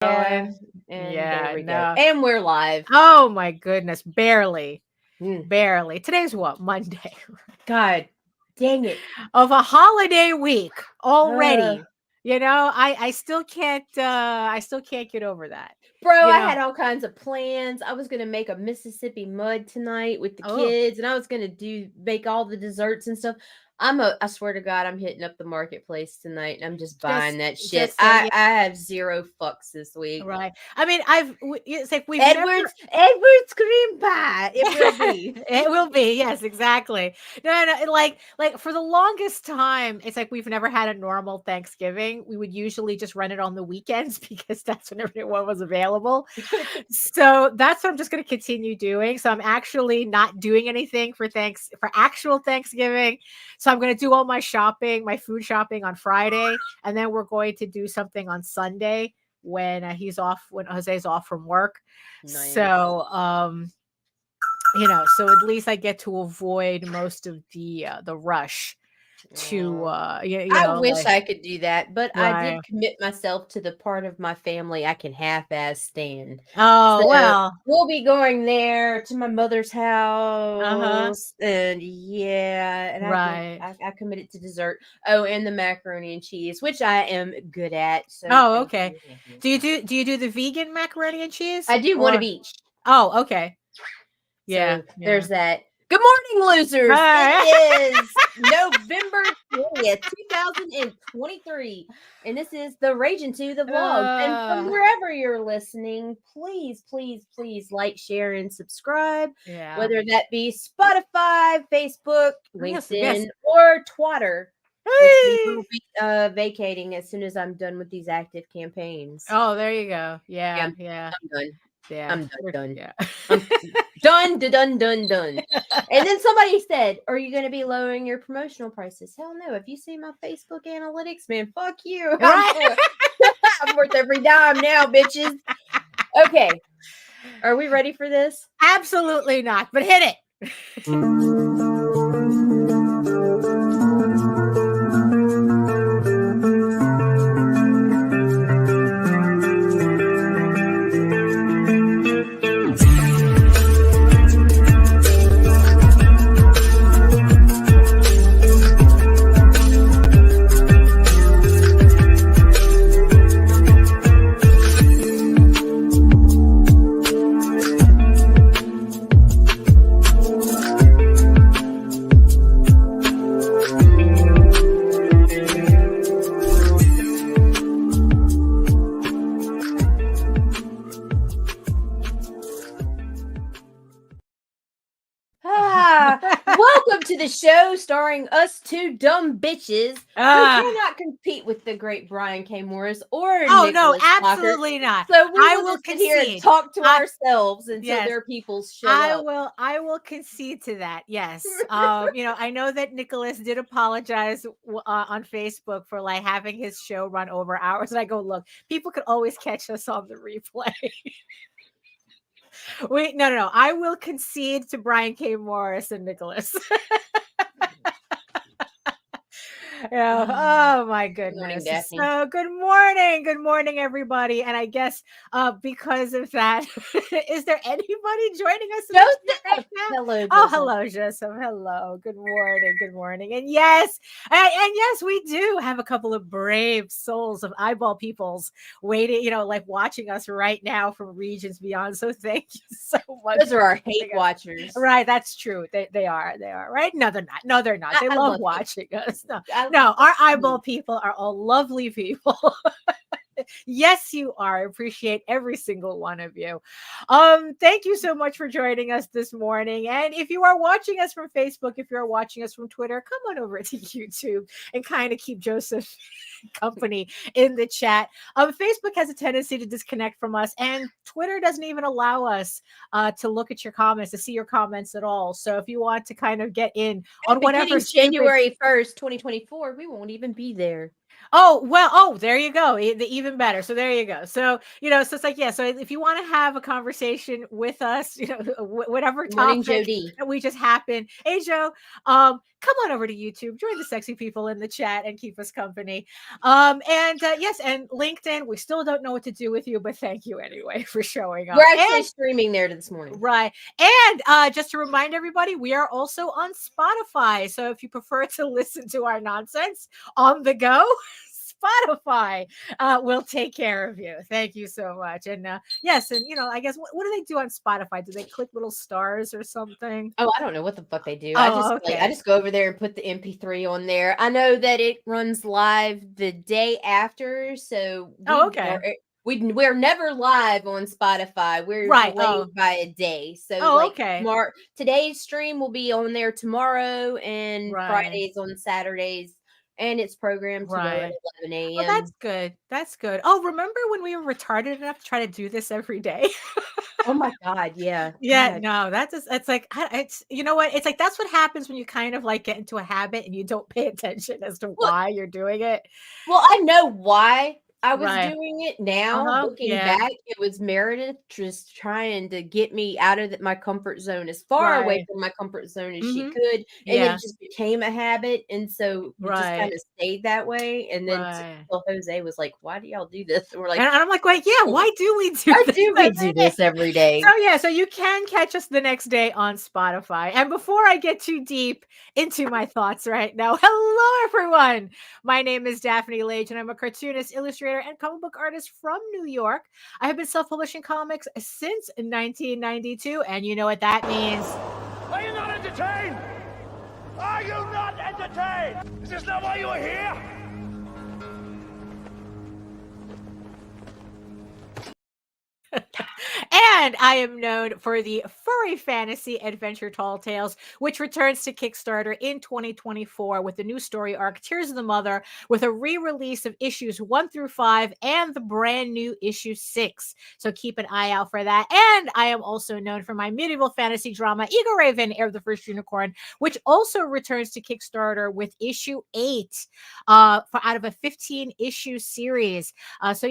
Yeah, And yeah, there we go. no. And we're live. Oh my goodness, barely. Mm. Barely. Today's what? Monday. God dang it. Of a holiday week already. Ugh. You know, I still can't get over that. Bro, You I know? had all kinds of plans. I was gonna make a Mississippi mud tonight with the Oh. kids, and I was gonna make all the desserts and stuff. I swear to God, I'm hitting up the marketplace tonight, and I'm just buying that shit. Yeah. I have zero fucks this week. Right. I mean, it's like we've Edward's cream pie. It will be. It will be. Yes, exactly. No. Like for the longest time, it's like we've never had a normal Thanksgiving. We would usually just run it on the weekends because that's when everyone was available. So that's what I'm just going to continue doing. So I'm actually not doing anything for actual Thanksgiving. So I'm going to do all my shopping, my food shopping on Friday, and then we're going to do something on Sunday when when Jose's off from work. Nice. So so at least I get to avoid most of the rush to I wish I could do that, but I Right. did commit myself to the part of my family I can half-ass stand. Oh, So well. we'll be going there to my mother's house, and Right. I committed to dessert. Oh, and the macaroni and cheese, which I am good at. So Oh, okay. thank you. Do you do the vegan macaroni and cheese? I do one of each. Oh, okay. Yeah. So there's that. Good morning, losers. It is November 20th, 2023. And this is the Ragin to the vlog. And from wherever you're listening, please, please, please like, share, and subscribe. Yeah. Whether that be Spotify, Facebook, LinkedIn, Yes. or Twitter. Which we will be vacating as soon as I'm done with these active campaigns. Oh, there you go. Yeah. I'm done. Yeah. I'm done. Yeah. I'm done. And then somebody said, "Are you going to be lowering your promotional prices?" Hell no. If you see my Facebook analytics, man, fuck you. Right? I'm worth every dime now, bitches. Okay. Are we ready for this? Absolutely not. But hit it. Welcome to the show starring us two dumb bitches who cannot compete with the great Brian K. Morris or Nicholas no, Locker. absolutely not. So I will sit here and talk to ourselves until their peoples show up. I will concede to that. Yes. I know that Nicholas did apologize on Facebook for like having his show run over hours. And I go, look, people could always catch us on the replay. No. I will concede to Brian K. Morris and Nicholas. Oh my goodness. Good morning, so good morning, everybody. And I guess because of that, is there anybody joining us? Joseph. Hello, Joseph. Oh, hello, Joseph. Hello. Good morning. And yes, we do have a couple of brave souls of eyeball peoples waiting, like watching us right now from regions beyond. So thank you so much. Those are our hate watchers. Right, that's true. They are, right? No, they're not. They love watching us. No, our eyeball people are all lovely people. Yes, you are. I appreciate every single one of you. Thank you so much for joining us this morning. And if you are watching us from Facebook, if you're watching us from Twitter, come on over to YouTube and kind of keep Joseph company in the chat. Facebook has a tendency to disconnect from us, and Twitter doesn't even allow us to look at your comments, to see your comments at all. So if you want to kind of get in on whatever January 1st, 2024, we won't even be there. Oh, well, oh, there you go. Even better. So there you go. So, so it's like, yeah. So if you want to have a conversation with us, whatever Morning, topic Jody. that we just happened. Hey, Joe, come on over to YouTube, join the sexy people in the chat and keep us company. Yes, and LinkedIn, we still don't know what to do with you, but thank you anyway for showing up. We're actually streaming there this morning. Right. And just to remind everybody, we are also on Spotify. So if you prefer to listen to our nonsense on the go, Spotify will take care of you. Thank you so much. And yes, and I guess what do they do on Spotify? Do they click little stars or something? Oh, I don't know what the fuck they do. Oh, I just go over there and put the MP3 on there. I know that it runs live the day after, so we're never live on Spotify. We're delayed by a day. So today's stream will be on there tomorrow, and Fridays on Saturdays. And it's programmed to go at 11 a.m. Oh, that's good. That's good. Oh, remember when we were retarded enough to try to do this every day? Oh my God. Yeah. Yeah. God. No, it's like, it's, you know what? It's like, that's what happens when you kind of like get into a habit and you don't pay attention as to why you're doing it. Well, I know why I was doing it now. Looking back, it was Meredith just trying to get me out of my comfort zone, as far away from my comfort zone as she could. And it just became a habit. And so it just kind of stayed that way. And then until Jose was like, why do y'all do this? And we're like, and I'm like, wait, yeah, why do we do this every day? So you can catch us the next day on Spotify. And before I get too deep into my thoughts right now, hello, everyone. My name is Daphne Lage, and I'm a cartoonist, illustrator, and comic book artist from New York. I have been self-publishing comics since 1992, and you know what that means. Are you not entertained? Are you not entertained? Is this not why you are here? And I am known for the furry fantasy adventure Tall Tales, which returns to Kickstarter in 2024 with the new story arc Tears of the Mother, with a re-release of issues 1 through 5 and the brand new issue 6. So keep an eye out for that. And I am also known for my medieval fantasy drama Eagle Raven, Heir of the First Unicorn, which also returns to Kickstarter with issue 8 out of a 15-issue series. So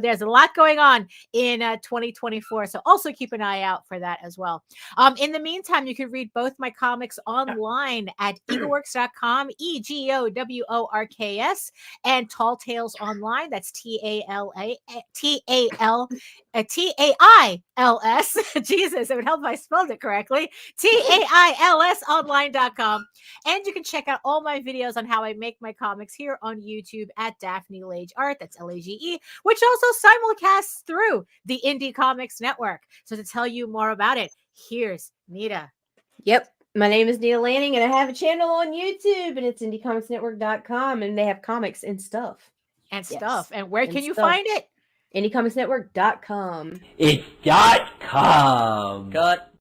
there's a lot going on in 2024. So also keep an eye out for that as well. In the meantime, you can read both my comics online at eagleworks.com, EGOWORKS, and Tall Tales Online. That's TAILS. Jesus, it would help if I spelled it correctly. TAILS online.com. And you can check out all my videos on how I make my comics here on YouTube at Daphne Lage Art. That's LAGE, which also simulcasts through the Indie Comics Network. So to tell you more about it, here's Nita. Yep. My name is Nita Lanning, and I have a channel on YouTube, and it's indiecomicsnetwork.com, and they have comics and stuff. And where can you find it? indiecomicsnetwork.com. It's .com. Cut.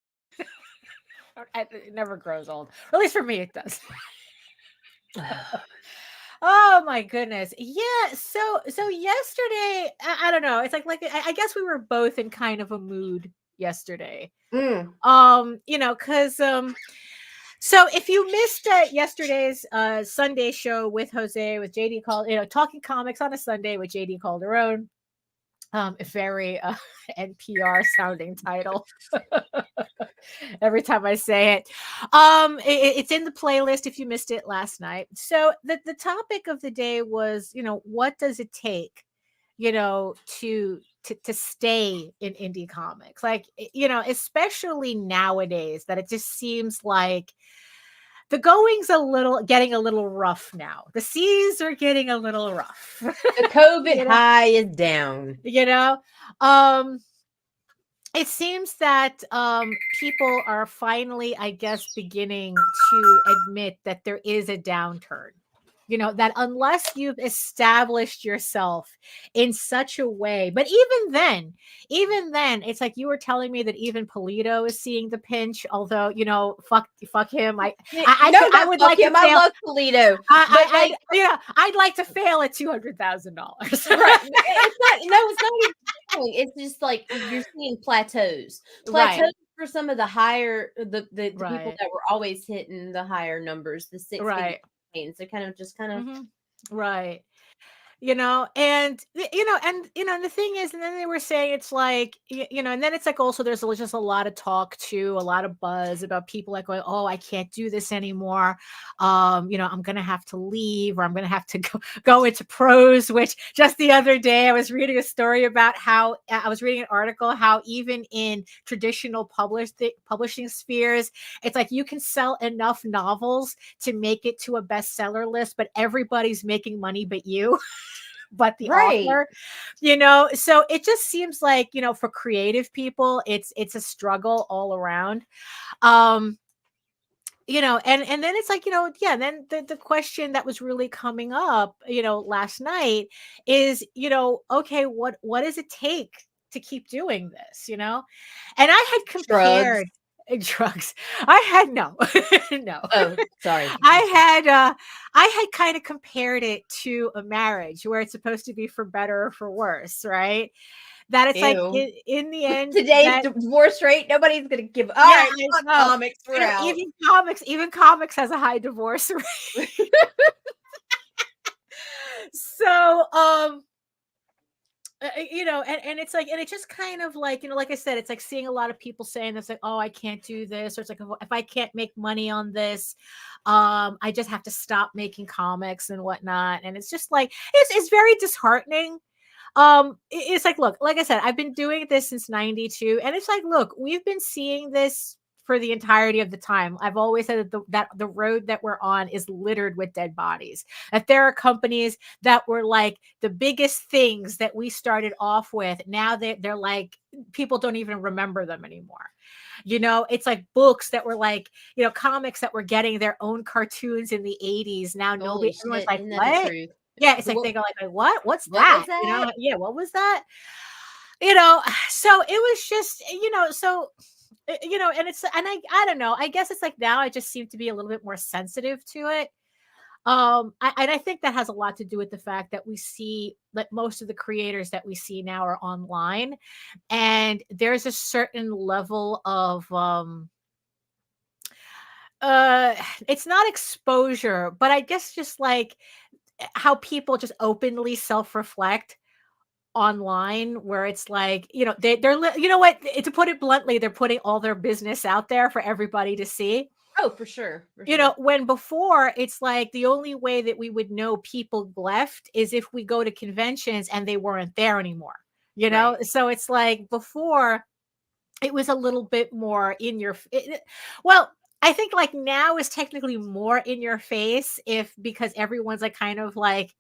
It never grows old. Or at least for me, it does. Oh my goodness. Yeah. So yesterday, I don't know. It's like I guess we were both in kind of a mood yesterday. Because so if you missed yesterday's Sunday show with Jose, with JD Talking Comics on a Sunday with JD Calderon, a very NPR sounding title. Every time I say it. It's in the playlist if you missed it last night. So the topic of the day was, what does it take, to stay in indie comics? Like, especially nowadays, that it just seems like the going's getting a little rough now. The seas are getting a little rough. The COVID high is down. It seems that people are finally, I guess, beginning to admit that there is a downturn. That unless you've established yourself in such a way, but even then, it's like you were telling me that even Polito is seeing the pinch. Although, fuck him. I would like him. I love Polito. I'd like to fail at $200,000. Right? It's not even. It's just like you're seeing plateaus for some of the higher the people that were always hitting the higher numbers, the 6 right. So kind of right. And the thing is, and then they were saying it's like, and then it's like also there's just a lot of talk too, a lot of buzz about people like going, oh, I can't do this anymore. I'm going to have to leave, or I'm going to have to go into prose, which just the other day I was reading a story about how I was reading an article, how even in traditional publishing spheres, it's like you can sell enough novels to make it to a bestseller list, but everybody's making money but you. But the author, so it just seems like, for creative people, it's a struggle all around. And then it's like, then the question that was really coming up, last night is, okay, what does it take to keep doing this, and I had compared drugs. I had no. Oh, sorry. I had kind of compared it to a marriage where it's supposed to be for better or for worse, right? That it's like in the end, today's divorce rate, nobody's gonna give. All right, comics, we're out. Even comics has a high divorce rate. So, and it's like, and it's just kind of like, like I said, it's like seeing a lot of people saying this, like, oh, I can't do this, or it's like, if I can't make money on this, I just have to stop making comics and whatnot. And it's just like, it's very disheartening. It's like, look, like I said, I've been doing this since 92, and it's like, look, we've been seeing this for the entirety of the time. I've always said that the road that we're on is littered with dead bodies. That there are companies that were like the biggest things that we started off with. Now they're like, people don't even remember them anymore. It's like books that were like, comics that were getting their own cartoons in the 80s. Now everyone's like, what? Yeah, it's like they go like, what? What's that? Yeah, what was that? So it was just, so and it's, and I don't know, I guess it's like now I just seem to be a little bit more sensitive to it. And I think that has a lot to do with the fact that we see that most of the creators that we see now are online, and there's a certain level of it's not exposure, but I guess just like how people just openly self-reflect online, where it's like, they're what, to put it bluntly, they're putting all their business out there for everybody to see. Oh, for sure. When before it's like the only way that we would know people left is if we go to conventions and they weren't there anymore, right. So it's like before it was a little bit more in your well, I think like now is technically more in your face because everyone's like kind of like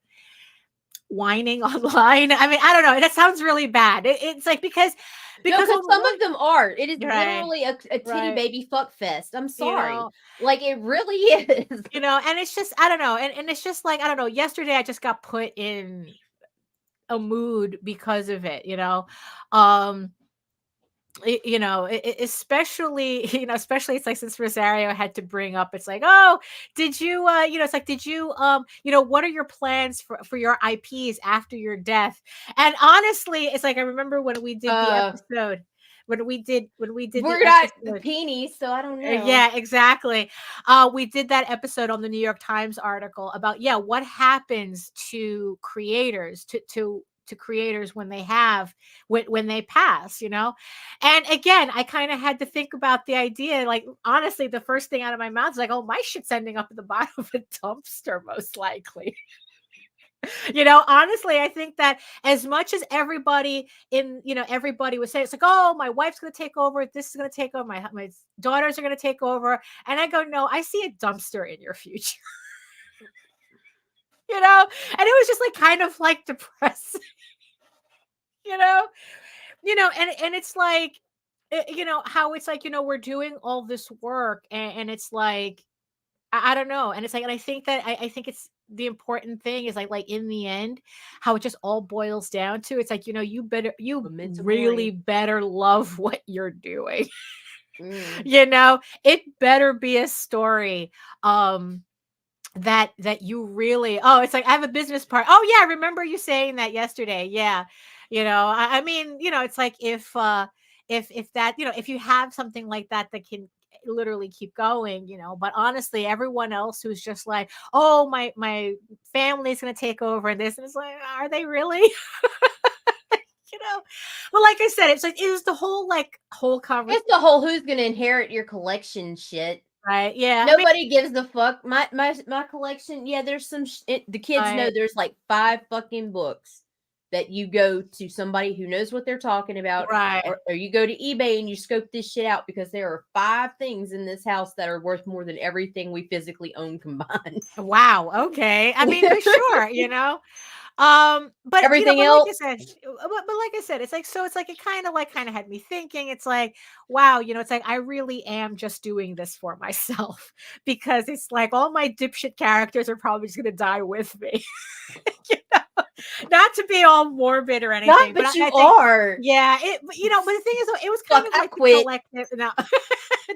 whining online. I mean, I don't know. That sounds really bad. It's like because some of them are. It is literally a titty baby fuck fest. I'm sorry. Like it really is. And it's just, I don't know. And it's just like, I don't know. Yesterday I just got put in a mood because of it, especially it's like, since Rosario had to bring up, it's like, oh, did you it's like, did you what are your plans for your IPs after your death? And honestly, it's like, I remember when we did the episode, we're not the peenies, so I don't know. Yeah, exactly. We did that episode on the New York Times article about what happens to creators, to creators when they pass, and again, I kind of had to think about the idea, like, honestly, the first thing out of my mouth is like, oh, my shit's ending up at the bottom of a dumpster, most likely. Honestly, I think that as much as everybody would say, it's like, oh, my wife's going to take over, this is going to take over, my daughters are going to take over, and I go, no, I see a dumpster in your future. And it was just like kind of like depressing. And it's like, how it's like, we're doing all this work, and it's like, I don't know. And it's like, and I think that I think it's the important thing is like in the end, how it just all boils down to, it's like, you really better love what you're doing. It better be a story that you really, oh, it's like, I have a business part. Oh yeah, I remember you saying that yesterday. Yeah. I mean, it's like if that, if you have something like that can, literally keep going, but honestly, everyone else who's just like, oh, my family's going to take over and this, and it's like, are they really? Well, like I said, it's like, it was the whole conversation. It's the whole who's going to inherit your collection shit. Right. Yeah. Nobody gives a fuck. My collection. Yeah. There's some, the kids know there's like 5 fucking books that you go to somebody who knows what they're talking about. Right. Or you go to eBay and you scope this shit out because there are 5 things in this house that are worth more than everything we physically own combined. Wow. Okay. I mean, for sure, but everything but else. like I said, it's like, so it's like, it kind of had me thinking. It's like, wow, it's like, I really am just doing this for myself, because it's like all my dipshit characters are probably just going to die with me. Not to be all morbid or anything, but I you think, are. Yeah. But the thing is, it was kind of like quit. Collective. No,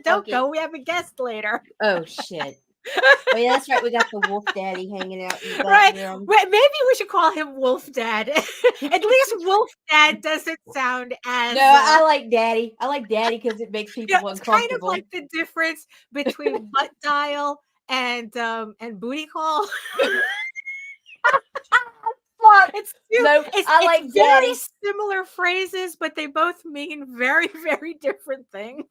don't go. We have a guest later. Oh shit. Oh yeah, that's right. We got the Wolf Daddy hanging out. Right. Maybe we should call him Wolf Dad. At least Wolf Dad doesn't sound as. No, I like Daddy. I like Daddy because it makes people uncomfortable. It's kind of like the difference between butt dial and booty call. Fuck. I like it's Daddy. Very similar phrases, but they both mean very, very different things.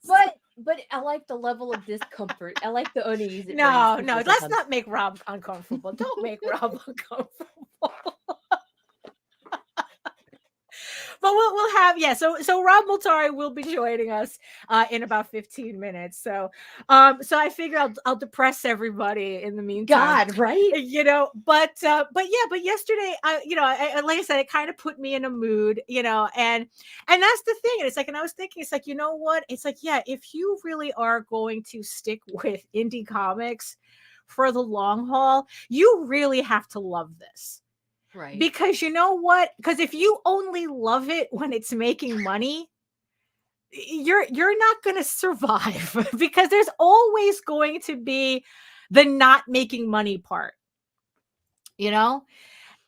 But I like the level of discomfort. I like the unease. No, let's not make Rob uncomfortable. Don't make Rob uncomfortable. But we'll have, so Rob Multari will be joining us in about 15 minutes. So I figure I'll depress everybody in the meantime. God, right? But yesterday, like I said, it kind of put me in a mood, and that's the thing. And it's like, and I was thinking, it's like, you know what? It's like, yeah, if you really are going to stick with indie comics for the long haul, you really have to love this. Right. Because you know what? Because if you only love it when it's making money, you're not going to survive, because there's always going to be the not making money part,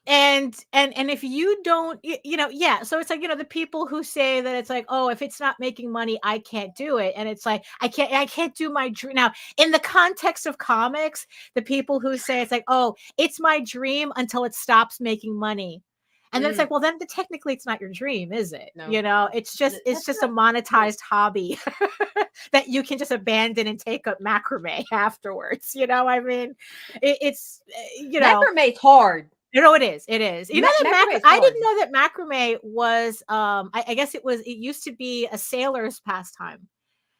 and if you don't, so it's like, the people who say that it's like, oh, if it's not making money, I can't do it. And it's like, I can't do my dream. Now, in the context of comics, the people who say it's like, oh, it's my dream until it stops making money. And then it's like, well, then technically it's not your dream, is it? No. It's just a monetized hobby that you can just abandon and take up macrame afterwards. I mean, it's macrame's hard. It is. It is. That I didn't know that macrame was. I guess it used to be a sailor's pastime.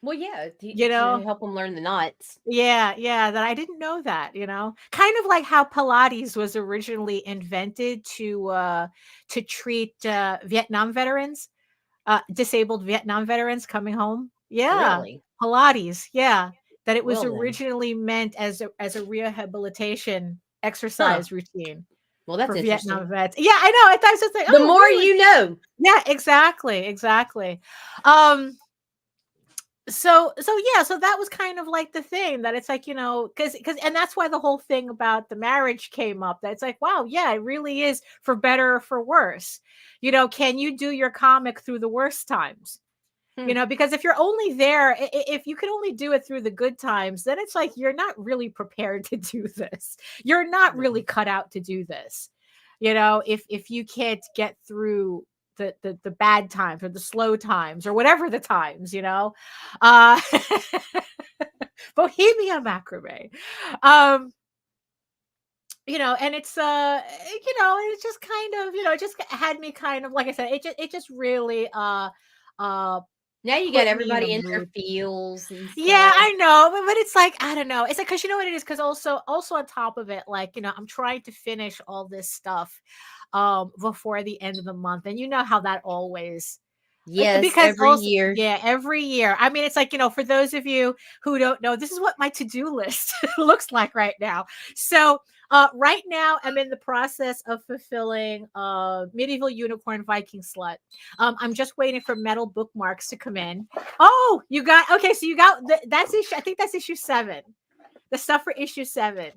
Well, yeah, to help them learn the knots. Yeah. That I didn't know that. Kind of like how Pilates was originally invented to treat Vietnam veterans, disabled Vietnam veterans coming home. Yeah, really? Pilates. Yeah, that it was originally meant as a rehabilitation exercise routine. Well, that's interesting. Vietnam vets. Yeah, I know. I thought it was just like, the more really? You know. Yeah, exactly. So that was kind of like the thing that it's like, because and that's why the whole thing about the marriage came up. That it's like, wow, yeah, it really is for better or for worse. Can you do your comic through the worst times? Because if you're only there, if you can only do it through the good times, then it's like, you're not really prepared to do this. You're not really cut out to do this. If you can't get through the bad times or the slow times or whatever the times, Bohemia macrame. And it's it's just kind of, it just had me kind of, like I said, it just really now you got everybody in their feels. Yeah, I know, but it's like, I don't know. It's like, because you know what it is, because also on top of it, like, I'm trying to finish all this stuff before the end of the month, and you know how that always. Yes, because every year. Yeah, every year. I mean, it's like, for those of you who don't know, this is what my to-do list looks like right now. So right now, I'm in the process of fulfilling Medieval Unicorn Viking Slut. I'm just waiting for metal bookmarks to come in. Oh, so you got that's issue. I think that's issue 7. The stuff for issue 7.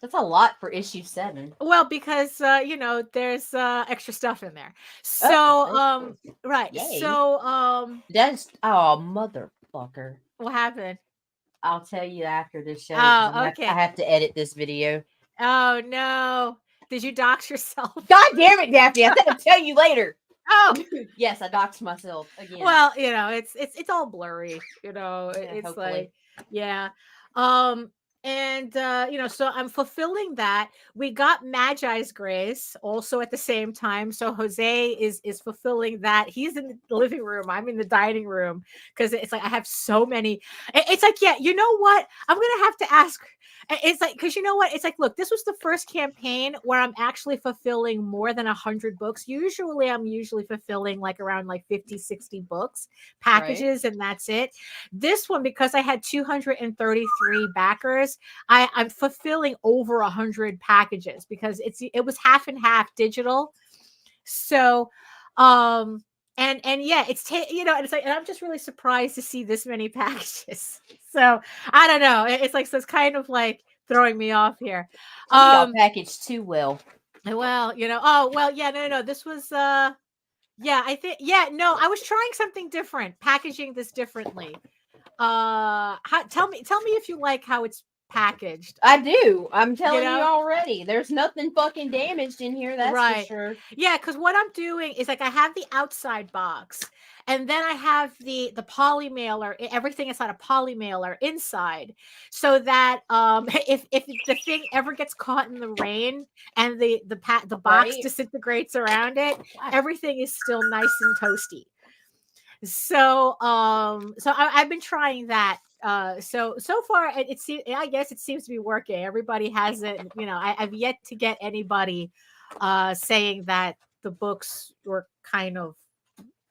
That's a lot for issue 7. Well, because there's extra stuff in there. So right. Yay. So that's motherfucker. What happened? I'll tell you after this show. Oh, okay. I have to edit this video. Oh no! Did you dox yourself? God damn it, Daphne! I said I'll tell you later. Oh, yes, I doxed myself again. Well, it's all blurry. It's hopefully. like, yeah. And so I'm fulfilling that. We got Magi's Grace also at the same time. So Jose is fulfilling that. He's in the living room. I'm in the dining room because it's like I have so many. It's like, yeah, you know what? I'm gonna have to ask. It's like, because you know what? It's like, look, this was the first campaign where I'm actually fulfilling more than 100 books. Usually I'm fulfilling like around like 50, 60 books, packages, and that's it. This one, because I had 233 backers, I'm fulfilling over 100 packages because it was half and half digital. So, and yeah, it's and it's like, and I'm just really surprised to see this many packages. So I don't know. It's like, so it's kind of like throwing me off here. Packaged too well. Well, no. This was I was trying something different, packaging this differently. Tell me if you like how it's packaged. I do. I'm telling you already. There's nothing fucking damaged in here. That's right. for sure. Yeah, because what I'm doing is like I have the outside box, and then I have the poly mailer. Everything inside a poly mailer inside, so that if the thing ever gets caught in the rain and the box disintegrates around it, everything is still nice and toasty. So I've been trying that. So far I guess it seems to be working. Everybody has it. I've yet to get anybody saying that the books were kind of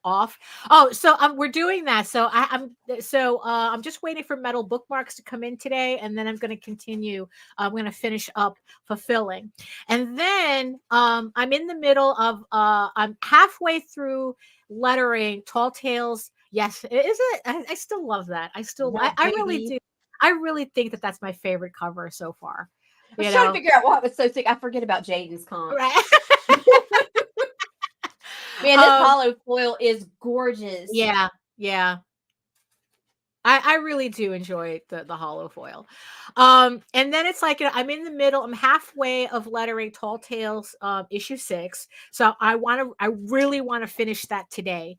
off. Oh, so we're doing that. So I'm just waiting for metal bookmarks to come in today, and then I'm going to continue. I'm going to finish up fulfilling, and then I'm in the middle of I'm halfway through lettering Tall Tales. Yes, is it? I still love that. I really do. I really think that that's my favorite cover so far. I was trying to figure out what was so sick. I forget about Jaden's comp. Right. Man, this hollow foil is gorgeous. Yeah. I really do enjoy the hollow foil. And then it's like, I'm in the middle. I'm halfway of lettering Tall Tales issue 6. So I really want to finish that today.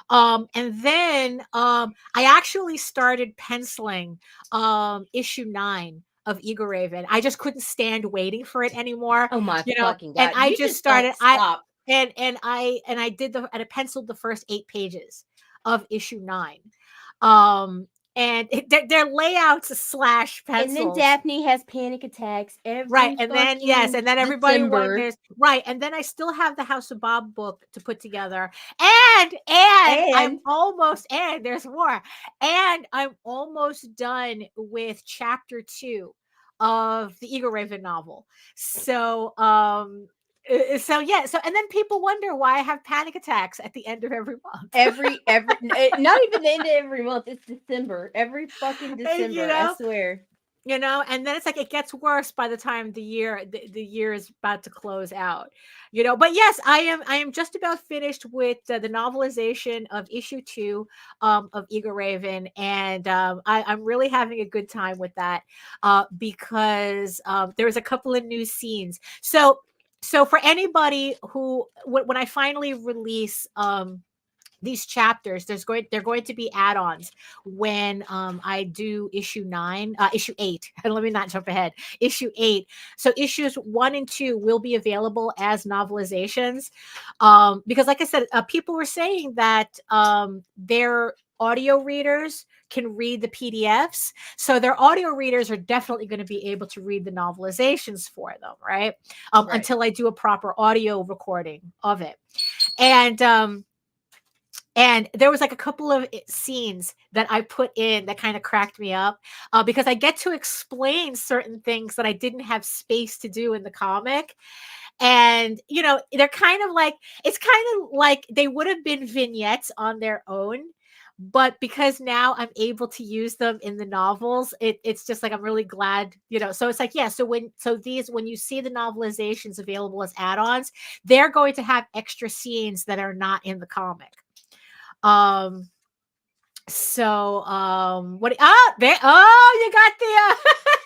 And then I actually started penciling issue 9 of Eagle Raven. I just couldn't stand waiting for it anymore. Oh my fucking God. And I just started and I penciled the first 8 pages of issue 9. And their layouts / pencils. And then Daphne has panic attacks and then everybody wonders. Right, and then I still have the House of Bob book to put together, and I'm almost, and there's more, and I'm almost done with chapter 2 of the Eagle Raven novel. So and then people wonder why I have panic attacks at the end of every month. Every not even the end of every month. It's December. Every fucking December. I swear. And then it's like it gets worse by the time the year is about to close out. But yes, I am just about finished with the novelization of issue 2 of Eagle Raven, and I'm really having a good time with that because there's a couple of new scenes. So for anybody who, when I finally release these chapters, they're going to be add-ons when I do issue 8. And let me not jump ahead. Issue 8. So issues 1 and 2 will be available as novelizations because, like I said, people were saying that their audio readers can read the PDFs. So their audio readers are definitely going to be able to read the novelizations for them, right? Until I do a proper audio recording of it. And there was like a couple of scenes that I put in that kind of cracked me up because I get to explain certain things that I didn't have space to do in the comic. And, they're kind of like, it's kind of like they would have been vignettes on their own. But because now I'm able to use them in the novels, it's just like I'm really glad, So it's like, so when you see the novelizations available as add-ons, they're going to have extra scenes that are not in the comic. So what there you got the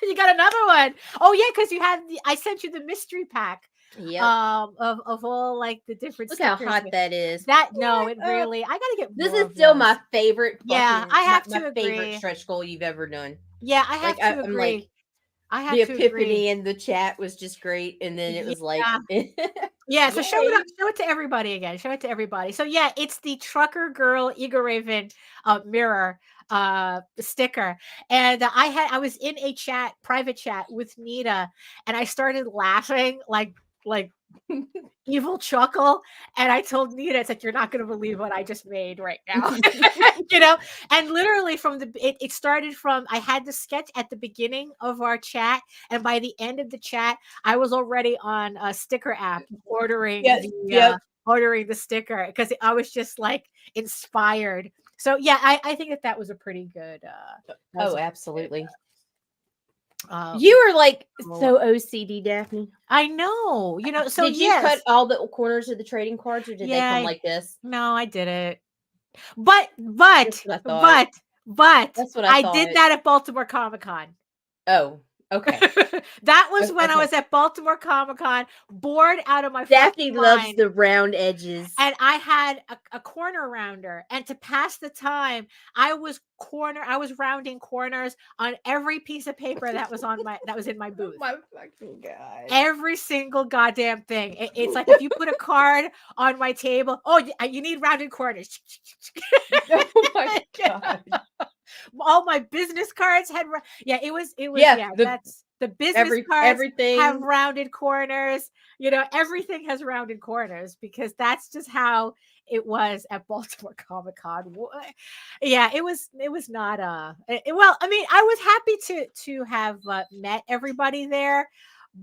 you got another one. Oh yeah, because you had I sent you the mystery pack. Yep. Of all like the different Look stickers. how hot that is. That no, it really I gotta get this more is of still those. my favorite Yeah, I have my to favorite agree. stretch goal you've ever done. Yeah, I have Like to I'm agree. like I have the to epiphany agree. in the chat was just great. And then it was like Yeah, so show yay. show it to everybody again. Show it to everybody. So yeah, it's the Trucker Girl Eagle Raven mirror sticker. And I was in a private chat with Nita, and I started laughing like evil chuckle. And I told Nita, it's like, you're not gonna believe what I just made right now. You know, and literally from it started from I had the sketch at the beginning of our chat, and by the end of the chat, I was already on a sticker app ordering ordering the sticker because I was just like inspired. So yeah, I think that was a pretty good Absolutely. Good, you were like so OCD, Daphne. I know, you know. So did you cut all the corners of the trading cards, or did they come like this? No, I did it. But That's what I I thought. did that at Baltimore Comic-Con. Oh, okay. That was when I was at Baltimore Comic-Con, bored out of my Daphne loves mind. the round edges. And I had a corner rounder. And to pass the time, I was rounding corners on every piece of paper that was in my booth. My fucking God. Every single goddamn thing. It's like if you put a card on my table, you need rounded corners. Oh my God. All my business cards had it was that's the business cards everything have rounded corners. You know, everything has rounded corners because that's just how it was at Baltimore Comic-Con. Yeah, it was not well, I mean, I was happy to have met everybody there,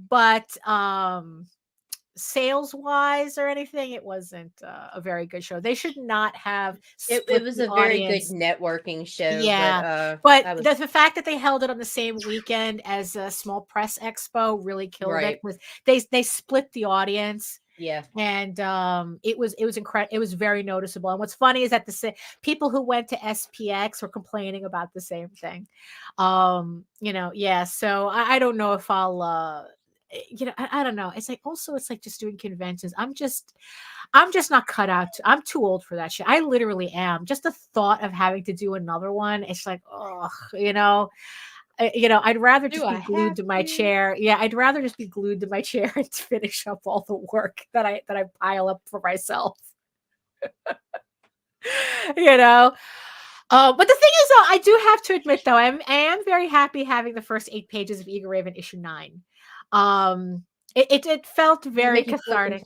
but sales wise or anything, it wasn't a very good show. They should not have it was a very good networking show. Yeah, but the fact that they held it on the same weekend as a Small Press Expo really killed it. Was they split the audience. Yeah, and it was incredible. It was very noticeable. And what's funny is that the people who went to SPX were complaining about the same thing. You know, yeah. So I don't know if I'll you know, I don't know. It's like also it's like just doing conventions. I'm just not cut out. I'm too old for that shit. I literally am. Just the thought of having to do another one, it's like, oh, you know, I'd rather just be glued to my chair. Yeah, I'd rather just be glued to my chair and finish up all the work that I pile up for myself. You know. But the thing is, though, I do have to admit, though, I am very happy having the first 8 pages of Eagle Raven issue 9. It felt very cathartic.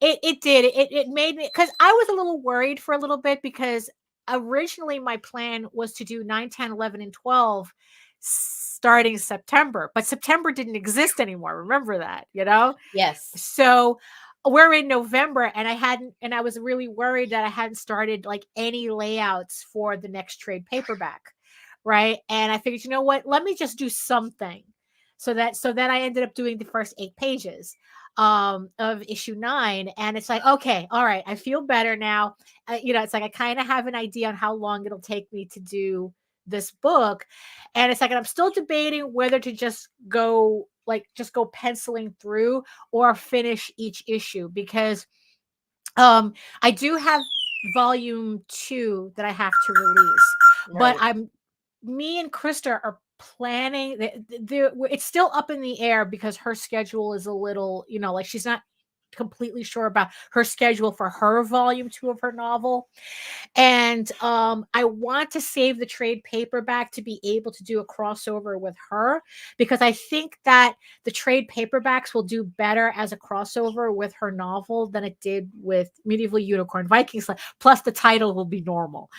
It did. It made me, because I was a little worried for a little bit, because originally my plan was to do 9, 10, 11, and 12 starting September, but September didn't exist anymore. Remember that, you know? Yes. So we're in November, and I was really worried that I hadn't started like any layouts for the next trade paperback. Right. And I figured, you know what, let me just do something. So then I ended up doing the first 8 pages of issue 9. And it's like, okay, all right, I feel better now. You know, it's like I kind of have an idea on how long it'll take me to do this book. And it's like, I'm still debating whether to just go penciling through or finish each issue, because I do have volume 2 that I have to release. Right. But me and Krista are planning it's still up in the air because her schedule is a little, you know, like she's not completely sure about her schedule for her volume 2 of her novel. And I want to save the trade paperback to be able to do a crossover with her, because I think that the trade paperbacks will do better as a crossover with her novel than it did with Medieval Unicorn Vikings. Plus the title will be normal.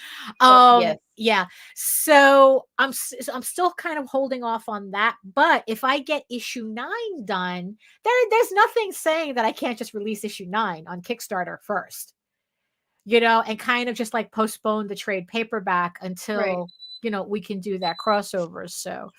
Yes. Yeah. So I'm still kind of holding off on that. But if I get issue 9 done, there's nothing saying that I can't just release issue 9 on Kickstarter first, you know, and kind of just like postpone the trade paperback until, you know, we can do that crossover. So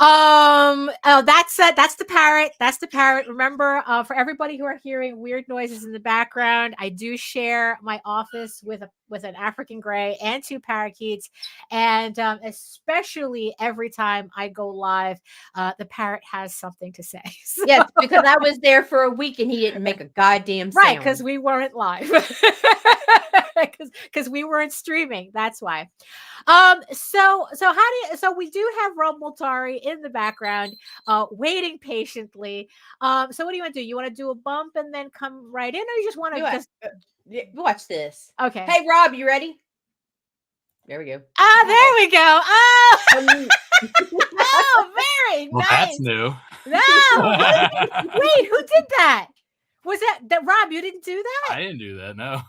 That's the parrot. That's the parrot. Remember, for everybody who are hearing weird noises in the background, I do share my office with an African gray and 2 parakeets, and especially every time I go live, the parrot has something to say. So, yes, because I was there for a week and he didn't make a goddamn sound. Right, because we weren't live. Because we weren't streaming. That's why. So we do have Rob Multari in the background, waiting patiently. So what do you want to do? You want to do a bump and then come right in, or you just want to just watch this? Okay. Hey, Rob, you ready? There we go. Ah, there we go. Oh, oh, very nice. That's new. No, wait, who did that? Was that Rob? You didn't do that? I didn't do that. No.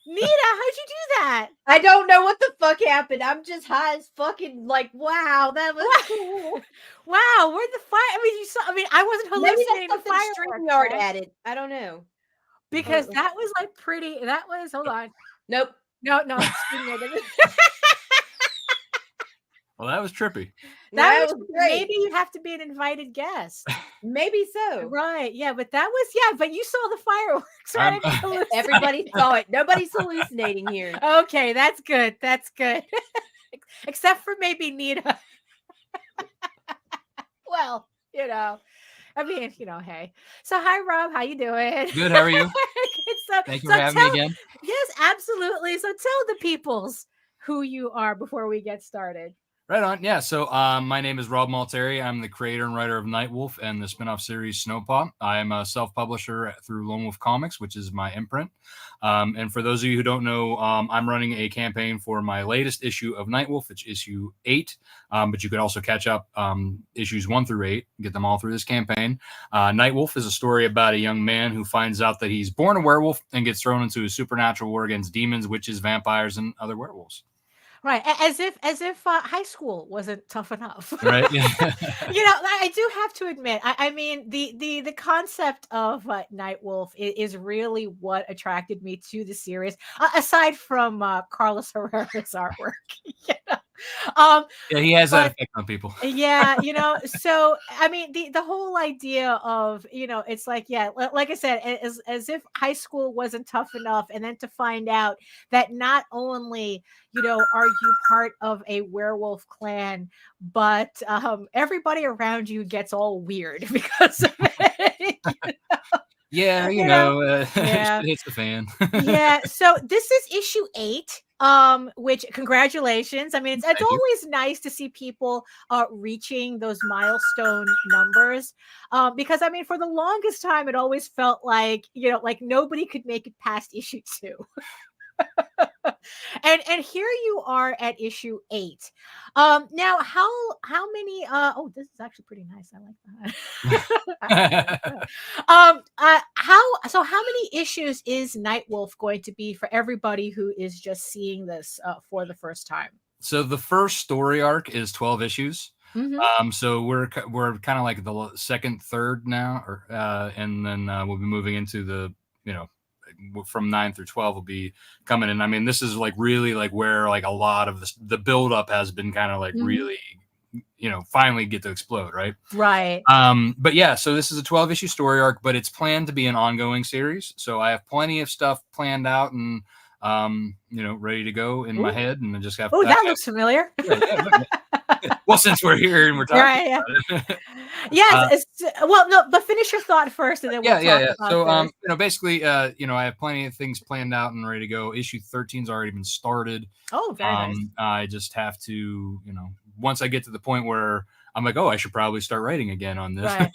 Nita, how'd you do that? I don't know what the fuck happened. I'm just high as fucking wow, that was cool. Wow, where'd the fire? I mean, you saw. I mean, I wasn't hallucinating the fireworks. StreamYard added. I don't know because that was like pretty. That was hold on. Nope. No. Well, that was trippy. That was great. Maybe you have to be an invited guest. Maybe so. Right. Yeah, but that was but you saw the fireworks, right? Everybody saw it. Nobody's hallucinating here. Okay, that's good. That's good. Except for maybe Nita. Well, I mean, hey. So hi Rob, how you doing? Good, how are you? Thank you for having me again. Yes, absolutely. So tell the peoples who you are before we get started. Right on. Yeah. So my name is Rob Multari. I'm the creator and writer of Nightwolf and the spinoff series Snowpaw. I am a self-publisher through Lone Wolf Comics, which is my imprint. And for those of you who don't know, I'm running a campaign for my latest issue of Nightwolf, which is issue 8. But you could also catch up issues 1 through 8, get them all through this campaign. Nightwolf is a story about a young man who finds out that he's born a werewolf and gets thrown into a supernatural war against demons, witches, vampires, and other werewolves. Right, as if high school wasn't tough enough, right? Yeah. I do have to admit, I mean, the concept of Nightwolf is really what attracted me to the series, aside from Carlos Herrera's artwork. Yeah, he has that effect on people. Yeah, so I mean, the whole idea of it's like like I said, as if high school wasn't tough enough, and then to find out that not only are you part of a werewolf clan, but everybody around you gets all weird because of it. Yeah, it's the fan. Yeah, so this is issue 8. Which congratulations. I mean, it's always nice to see people reaching those milestone numbers. Because I mean, for the longest time, it always felt like, like nobody could make it past issue 2. and here you are at issue 8. Now how many this is actually pretty nice. I like that. How many issues is Nightwolf going to be for everybody who is just seeing this for the first time? So the first story arc is 12 issues. Mm-hmm. So we're kind of like the second third now, and then we'll be moving into the from 9 through 12 will be coming in. I mean, this is like really like where like a lot of the build up has been kind of like really, finally get to explode. Right. But yeah, so this is a 12 issue story arc, but it's planned to be an ongoing series. So I have plenty of stuff planned out and, ready to go in my head, and I just have. Oh, that looks familiar. Well, since we're here and we're talking about it. Yes. Well, no, but finish your thought first, and then we'll talk about So, basically, I have plenty of things planned out and ready to go. Issue 13's already been started. Oh, very nice. I just have to, once I get to the point where I'm like, oh, I should probably start writing again on this. Right.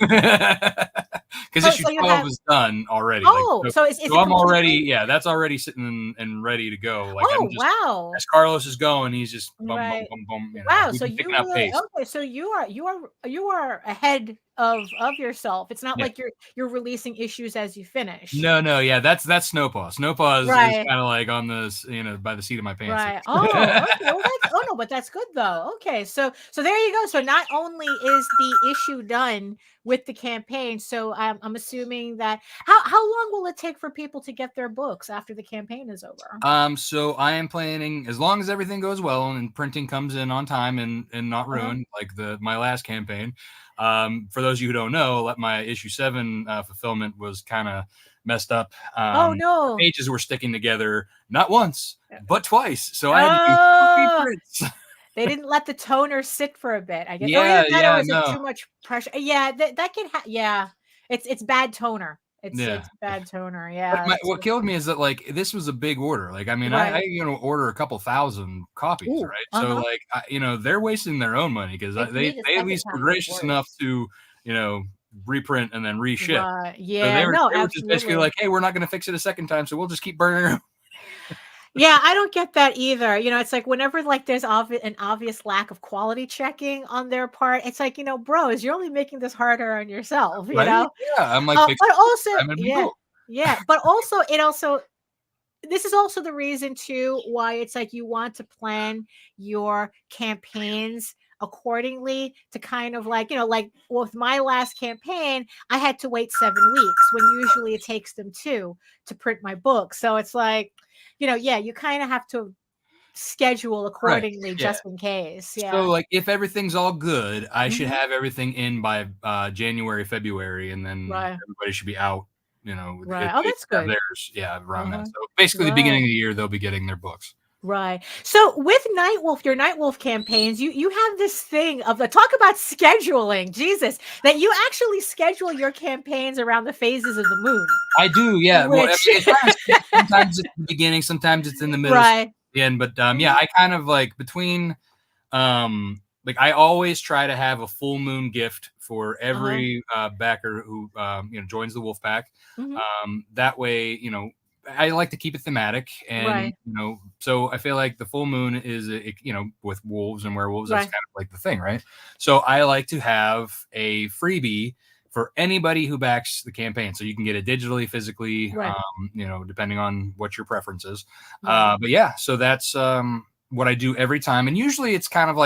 Because issue 12 is done already. Oh, so I'm already, that's already sitting and ready to go. Like, wow. As Carlos is going, he's just boom, boom, boom, boom. Wow, so you really, okay, so you are ahead of yourself. It's not Yeah. like you're releasing issues as you finish. No, yeah, that's Snowpaw. Snowpaw is Right. kind of like on this, by the seat of my pants. Right. Oh, okay. Well, no, but that's good though. Okay, so there you go. So not only is the issue done with the campaign, so I'm assuming that how long will it take for people to get their books after the campaign is over? So I am planning, as long as everything goes well and printing comes in on time and not ruined, like my last campaign. For those of you who don't know, my issue 7 fulfillment was kind of messed up. Oh no! Pages were sticking together not once but twice, so I had to do 3 prints. They didn't let the toner sit for a bit. I guess. Yeah, or is it too much pressure? Yeah, that can. Yeah, it's bad toner. It's bad toner. Yeah. But what killed me is that this was a big order. I mean, Right. I order a couple thousand copies, right? So they're wasting their own money because they at least were gracious enough to reprint and then reship. Yeah, so they were just basically like, hey, we're not going to fix it a second time, so we'll just keep burning them. Yeah, I don't get that either. It's like whenever there's an obvious lack of quality checking on their part, it's like, bros, you're only making this harder on yourself, you know? Yeah, I'm like, but also, this is also the reason too why it's like you want to plan your campaigns accordingly to kind of with my last campaign, I had to wait 7 weeks when usually it takes them 2 to print my book. So it's like, you kind of have to schedule accordingly just in case. Yeah. So if everything's all good, I should have everything in by January, February, and then everybody should be out. Right. Oh, that's good. Around that. So basically, the beginning of the year, they'll be getting their books. Right. So with Nightwolf, your Nightwolf campaigns, you have this thing of talk about scheduling, Jesus, that you actually schedule your campaigns around the phases of the moon. I do, yeah. Sometimes it's the beginning, sometimes it's in the middle, right? The end. But I kind of between I always try to have a full moon gift for every backer who joins the Wolf Pack. That way, I like to keep it thematic, and so I feel like the full moon is with wolves and werewolves, that's kind of the thing, right? So I like to have a freebie for anybody who backs the campaign, so you can get it digitally, physically, depending on what your preference is. But yeah, so that's what I do every time, and usually it's kind of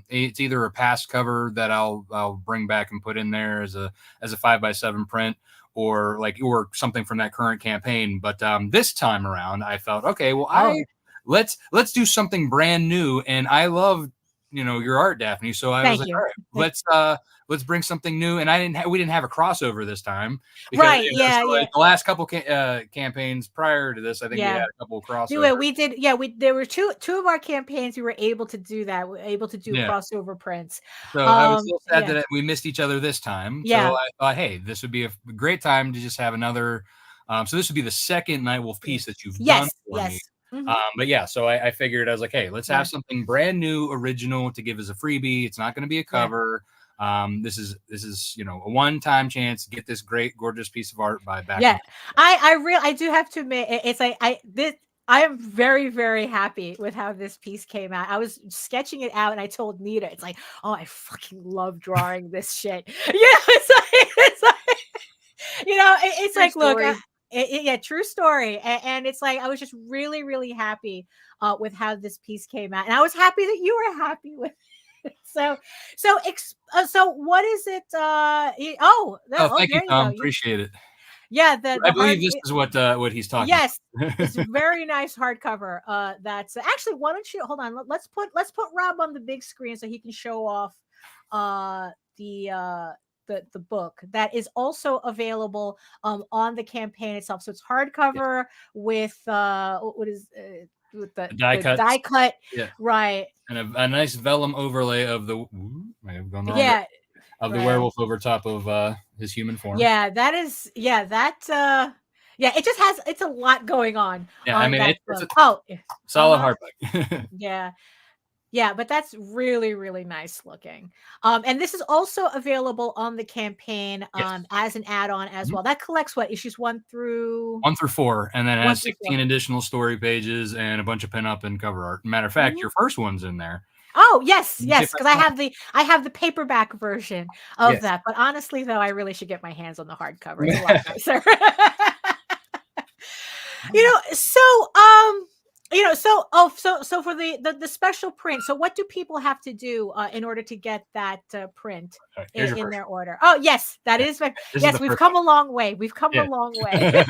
it's either a past cover that I'll bring back and put in there as a 5x7 print, or something from that current campaign. But this time around, I felt, okay, well, let's do something brand new. And I love, your art, Daphne. So I was like, all right, let's bring something new. And we didn't have a crossover this time. Because, the last couple campaigns prior to this, I think we had a couple of crossovers. Yeah, we did. Yeah, there were two of our campaigns. We were able to do that. We were able to do crossover prints. So I was a little sad that we missed each other this time. Yeah. So I thought, hey, this would be a great time to just have another. So this would be the second Nightwolf piece that you've done for me. But yeah, so I figured, I was like, hey, let's have something brand new, original to give as a freebie. It's not going to be a cover. This is a one-time chance to get this great, gorgeous piece of art by back. Yeah, I do have to admit, it's like I am very, very happy with how this piece came out. I was sketching it out and I told Nita, it's like, oh, I fucking love drawing this shit. It's like, look, true story. And it's like, I was just really, really happy with how this piece came out. And I was happy that you were happy with it. So what is it? Thank you, Tom. Appreciate it. Yeah, I believe this is what he's talking about. Yes, it's a very nice hardcover. That's actually, why don't you hold on? Let's put Rob on the big screen so he can show off the book that is also available on the campaign itself. So it's hardcover with with the die cut, right? And a nice vellum overlay of the werewolf over top of his human form. Yeah, that is it just has, it's a lot going on. Yeah, I mean, it's a solid hardback. Yeah. Yeah, but that's really, really nice looking. And this is also available on the campaign as an add-on as well. That collects what, issues 1 through 4, and then it has 16 4. additional story pages and a bunch of pinup and cover art. Matter of fact, your first one's in there. Oh, yes, because I have the paperback version of that. But honestly, though, I really should get my hands on the hardcover. It's a lot nicer. So for the special print, so what do people have to do in order to get that print in their order? Oh, yes, that is yes, we've come a long way. We've come a long way.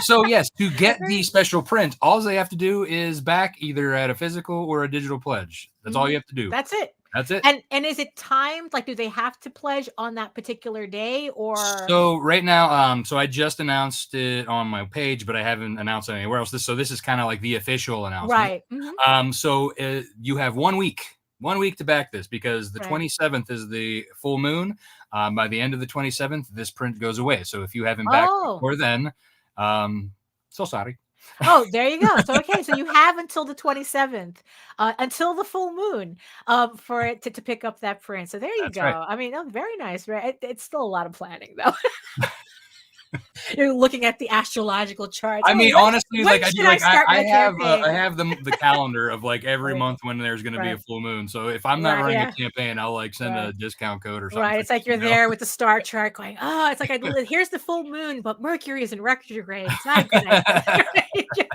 So yes, to get the special print, all they have to do is back either at a physical or a digital pledge. That's all you have to do. That's it. That's it. And is it timed? Like, do they have to pledge on that particular day, or? So right now, so I just announced it on my page, but I haven't announced it anywhere else. So this is kind of like the official announcement. Right. So you have 1 week to back this, because the 27th is the full moon. By the end of the 27th, this print goes away. So if you haven't backed before then, so sorry. Oh, there you go. So okay, so you have until the 27th, until the full moon, for it to pick up that print. So there you go. Right. I mean, very nice, right? It's still a lot of planning, though. You're looking at the astrological charts. I mean, honestly, like I have the calendar of like every month when there's going to be a full moon. So if I'm not running a campaign, I'll like send a discount code or something. Right. It's like you're there with the star chart going, it's like here's the full moon, but Mercury is in retrograde. It's not a good idea.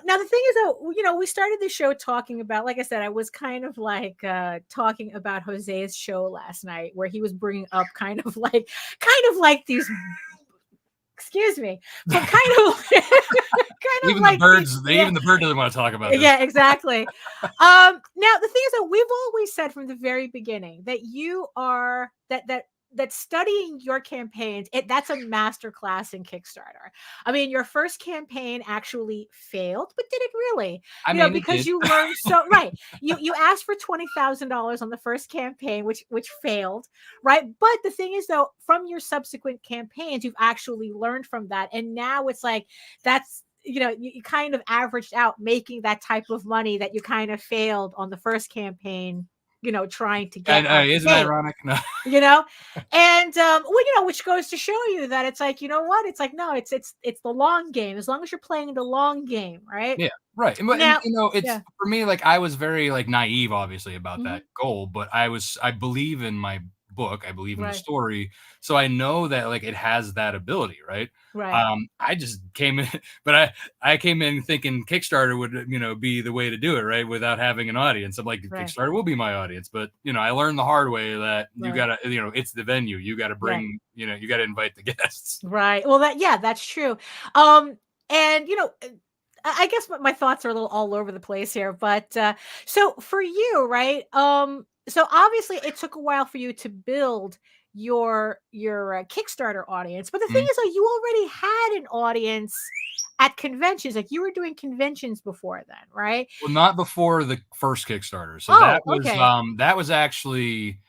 Now the thing is, though, we started the show talking about, like I said, I was kind of like talking about Jose's show last night, where he was bringing up kind of like these, excuse me, but even the birds, even the bird doesn't want to talk about this. Yeah, exactly. Now the thing is that we've always said from the very beginning that you are that studying your campaigns, that's a master class in Kickstarter. I mean, your first campaign actually failed, but did it really? I mean, because you learned so right. You asked for $20,000 on the first campaign, which failed, right? But the thing is, though, from your subsequent campaigns, you've actually learned from that, and now it's like that's. You kind of averaged out making that type of money that you kind of failed on the first campaign. Trying to get. Isn't that ironic? No. And which goes to show you that it's like, what? It's like, no, it's the long game. As long as you're playing the long game, right? Yeah, right. And, it's for me, like I was very like naive, obviously, about that goal, but I believe in my book. I believe in the story, so I know that like it has that ability, right? Right. I just came in, but I came in thinking Kickstarter would be the way to do it, right? Without having an audience. I'm like, Kickstarter will be my audience, but I learned the hard way that you gotta, it's the venue. You gotta bring, you gotta invite the guests. Right. Well, that's true. And I guess my thoughts are a little all over the place here, but so for you, right? So obviously it took a while for you to build your Kickstarter audience, but the thing is, like, you already had an audience at conventions. Like, you were doing conventions before then, right? Well, not before the first Kickstarter. So that was actually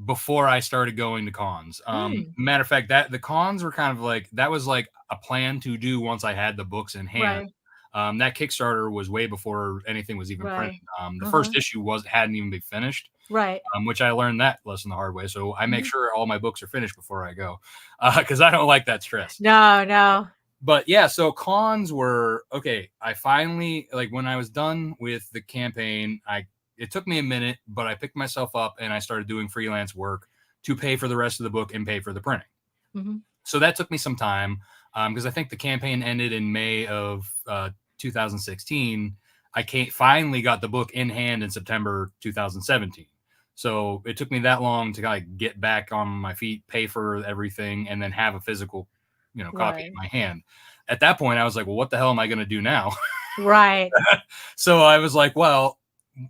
before I started going to cons. Matter of fact, that the cons were kind of like, that was like a plan to do once I had the books in hand. Right. That Kickstarter was way before anything was even printed. The first issue hadn't even been finished. Right. Which I learned that lesson the hard way. So I make sure all my books are finished before I go, because I don't like that stress. No. But yeah, so cons were okay. I finally, like, when I was done with the campaign, it took me a minute, but I picked myself up and I started doing freelance work to pay for the rest of the book and pay for the printing. So that took me some time, because I think the campaign ended in May of 2016. I finally got the book in hand in September 2017. So it took me that long to like get back on my feet, pay for everything, and then have a physical, copy in my hand. At that point, I was like, well, what the hell am I going to do now? Right. So I was like, well,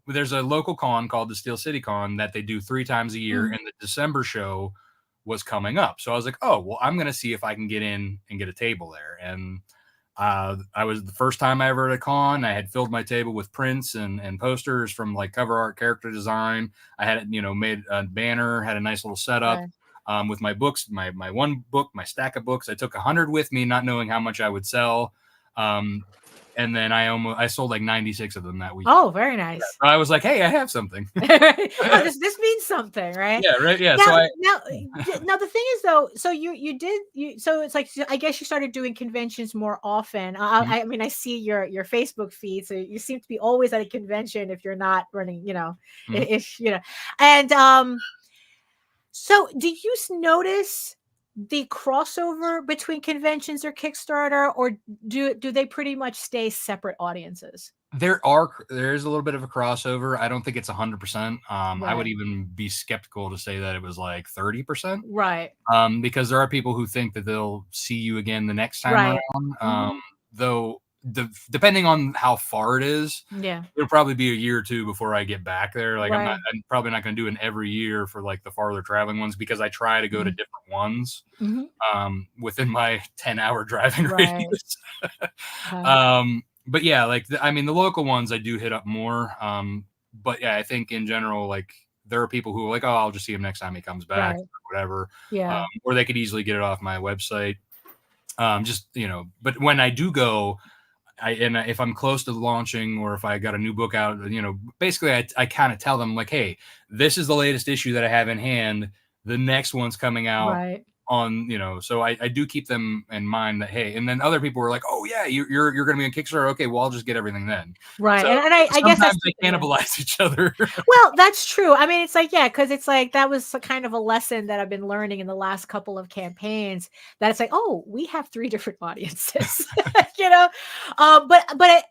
there's a local con called the Steel City Con that they do 3 times a year, and the December show was coming up. So I was like, oh, well, I'm going to see if I can get in and get a table there. And I was the first time I ever at a con. I had filled my table with prints and posters from like cover art, character design. I had made a banner, had a nice little setup with my books, my one book, my stack of books. I took 100 with me, not knowing how much I would sell. and then I sold like 96 of them that week. Oh, very nice. Yeah, so I was like, hey, I have something. Oh, this means something, right? Yeah, right. Yeah. Now the thing is though, so so it's like, I guess you started doing conventions more often. I mean, I see your Facebook feed, so you seem to be always at a convention if you're not running, if and so do you notice the crossover between conventions or Kickstarter, or do they pretty much stay separate audiences? There's a little bit of a crossover. I don't think it's 100%. I would even be skeptical to say that it was like 30%. Right. Because there are people who think that they'll see you again the next time around. Though depending on how far it is, it'll probably be a year or two before I get back there. Like I'm probably not going to do it every year for like the farther traveling ones, because I try to go to different ones within my 10-hour driving radius. But yeah, like I mean, the local ones I do hit up more. But yeah, I think in general, like there are people who are like, oh, I'll just see him next time he comes back, or whatever. Yeah. Or they could easily get it off my website. But when I do go, if I'm close to launching, or if I got a new book out, basically I kind of tell them like, hey, this is the latest issue that I have in hand. The next one's coming out on, so I do keep them in mind that, hey, and then other people were like, oh yeah, you're going to be on Kickstarter. Okay, well, I'll just get everything then. Right. So and I guess sometimes they cannibalize each other. Well, that's true. I mean, it's like, because it's like, that was kind of a lesson that I've been learning in the last couple of campaigns, that it's like, oh, we have 3 different audiences, but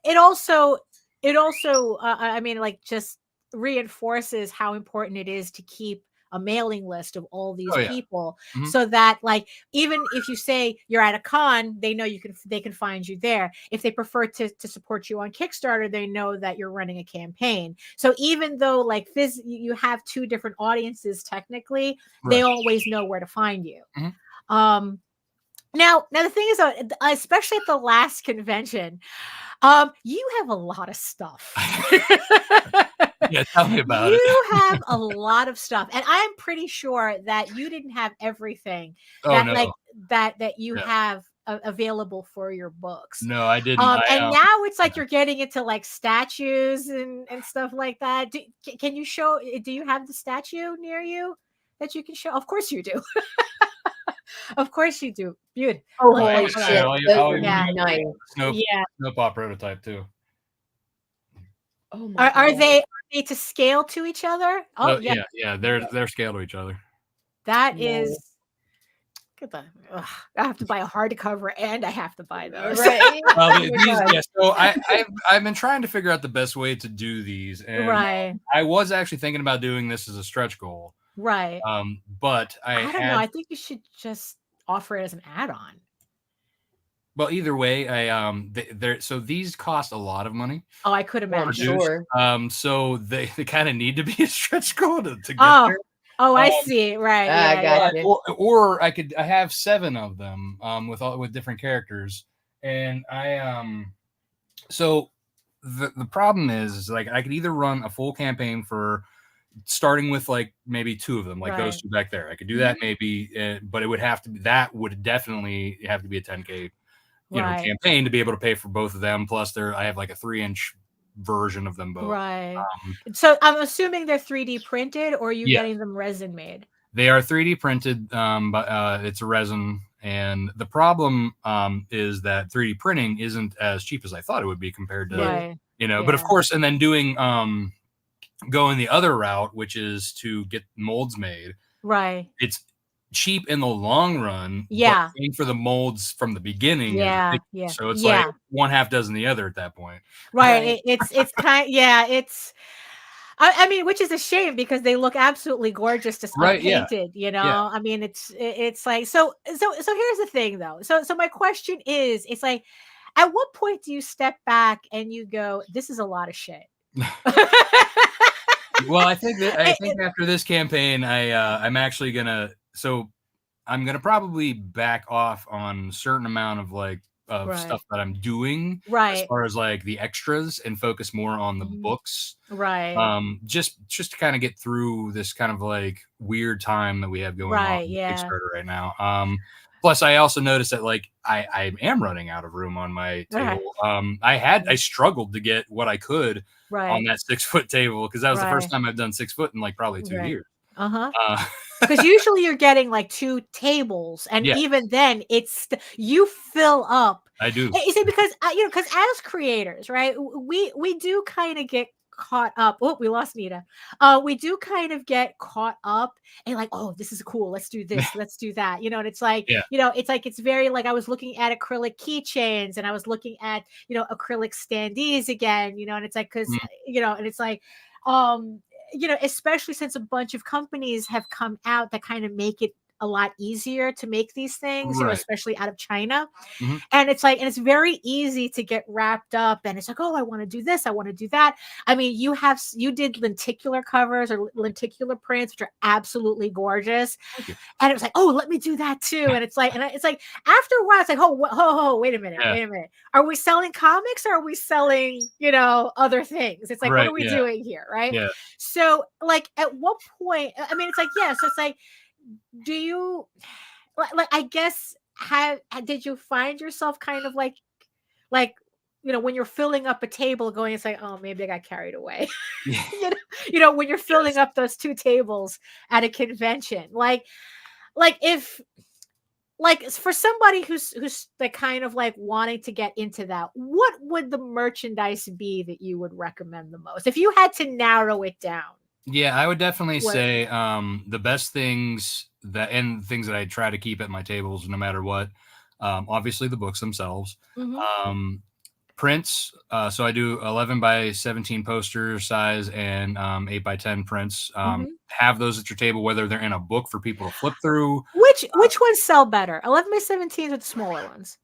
it also, I mean, like, just reinforces how important it is to keep a mailing list of all these people, so that, like, even if you say you're at a con, they know they can find you there. If they prefer to support you on Kickstarter, they know that you're running a campaign. So even though like you have 2 different audiences, technically, they always know where to find you. Now the thing is, especially at the last convention, you have a lot of stuff. Yeah, tell me about it. You have a lot of stuff, and I'm pretty sure that you didn't have everything that you have available for your books. No, I didn't. And now it's like you're getting into like statues and stuff like that. Can you show? Do you have the statue near you that you can show? Of course you do. Of course you do. Beautiful. Oh, holy shit. Nice. Snowpaw prototype too. Oh my are they to scale to each other? Oh yeah. They're scaled to each other. That is. I have to buy a hardcover, and I have to buy those. Right. So I've been trying to figure out the best way to do these, and I was actually thinking about doing this as a stretch goal. Right. But I don't know. I think you should just offer it as an add-on. Well, either way, so these cost a lot of money. Oh, I could imagine. Sure. So they kind of need to be a stretch goal to get there. Oh, I see. Right. I got you. Or I have 7 of them with different characters, and so the problem is like I could either run a full campaign for starting with like maybe 2 of them, like those 2 back there. I could do that maybe, but it would have to be, that would definitely have to be a 10K campaign to be able to pay for both of them. Plus I have like a 3-inch version of them both. Right. So I'm assuming they're 3D printed, or are you getting them resin made? They are 3D printed, but it's a resin. And the problem is that 3D printing isn't as cheap as I thought it would be compared to, but of course, and then doing, going the other route, which is to get molds made. Right. It's cheap in the long run. Yeah. But paying for the molds from the beginning. Yeah. So it's like one half dozen the other at that point. Right. It's kind it's I mean, which is a shame because they look absolutely gorgeous just painted, I mean, it's like, so here's the thing though. So my question is, it's like, at what point do you step back and you go, this is a lot of shit? Well, I think after this campaign, I'm actually I'm gonna probably back off on a certain amount of stuff that I'm doing, as far as like the extras, and focus more on the books, just to kind of get through this kind of like weird time that we have going on with Kickstarter right now. Plus, I also noticed that like I am running out of room on my table. I struggled to get what I could on that 6 foot table because that was the first time I've done 6 foot in like probably 2 years. Because usually you're getting like 2 tables, and even then it's you fill up. I do. You see, because because as creators, right, we do kind of get caught up. Oh, we lost Nita. We do kind of get caught up and like, oh, this is cool. Let's do this. Let's do that. And it's like, it's very like I was looking at acrylic keychains and I was looking at acrylic standees again. And it's like because and it's like especially since a bunch of companies have come out that kind of make it a lot easier to make these things, especially out of China. And it's like, and it's very easy to get wrapped up and it's like, oh, I want to do this. I want to do that. I mean, you did lenticular covers or lenticular prints, which are absolutely gorgeous. And it was like, oh, let me do that too. And it's like, after a while, it's like, oh, wait a minute. Are we selling comics or are we selling, other things? It's like, what are we doing here? Right. Yeah. So like at what point, I mean, it's like, so it's like, do you like I guess did you find yourself kind of like when you're filling up a table going, it's like, oh, maybe I got carried away. When you're filling up those 2 tables at a convention, like if like for somebody who's like kind of like wanting to get into that, what would the merchandise be that you would recommend the most if you had to narrow it down? Yeah, I would definitely say the best things that I try to keep at my tables no matter what. Obviously the books themselves. Prints. So I do 11 by 17 poster size and 8 by 10 prints. Have those at your table, whether they're in a book for people to flip through. Which ones sell better? 11 by 17s or the smaller ones?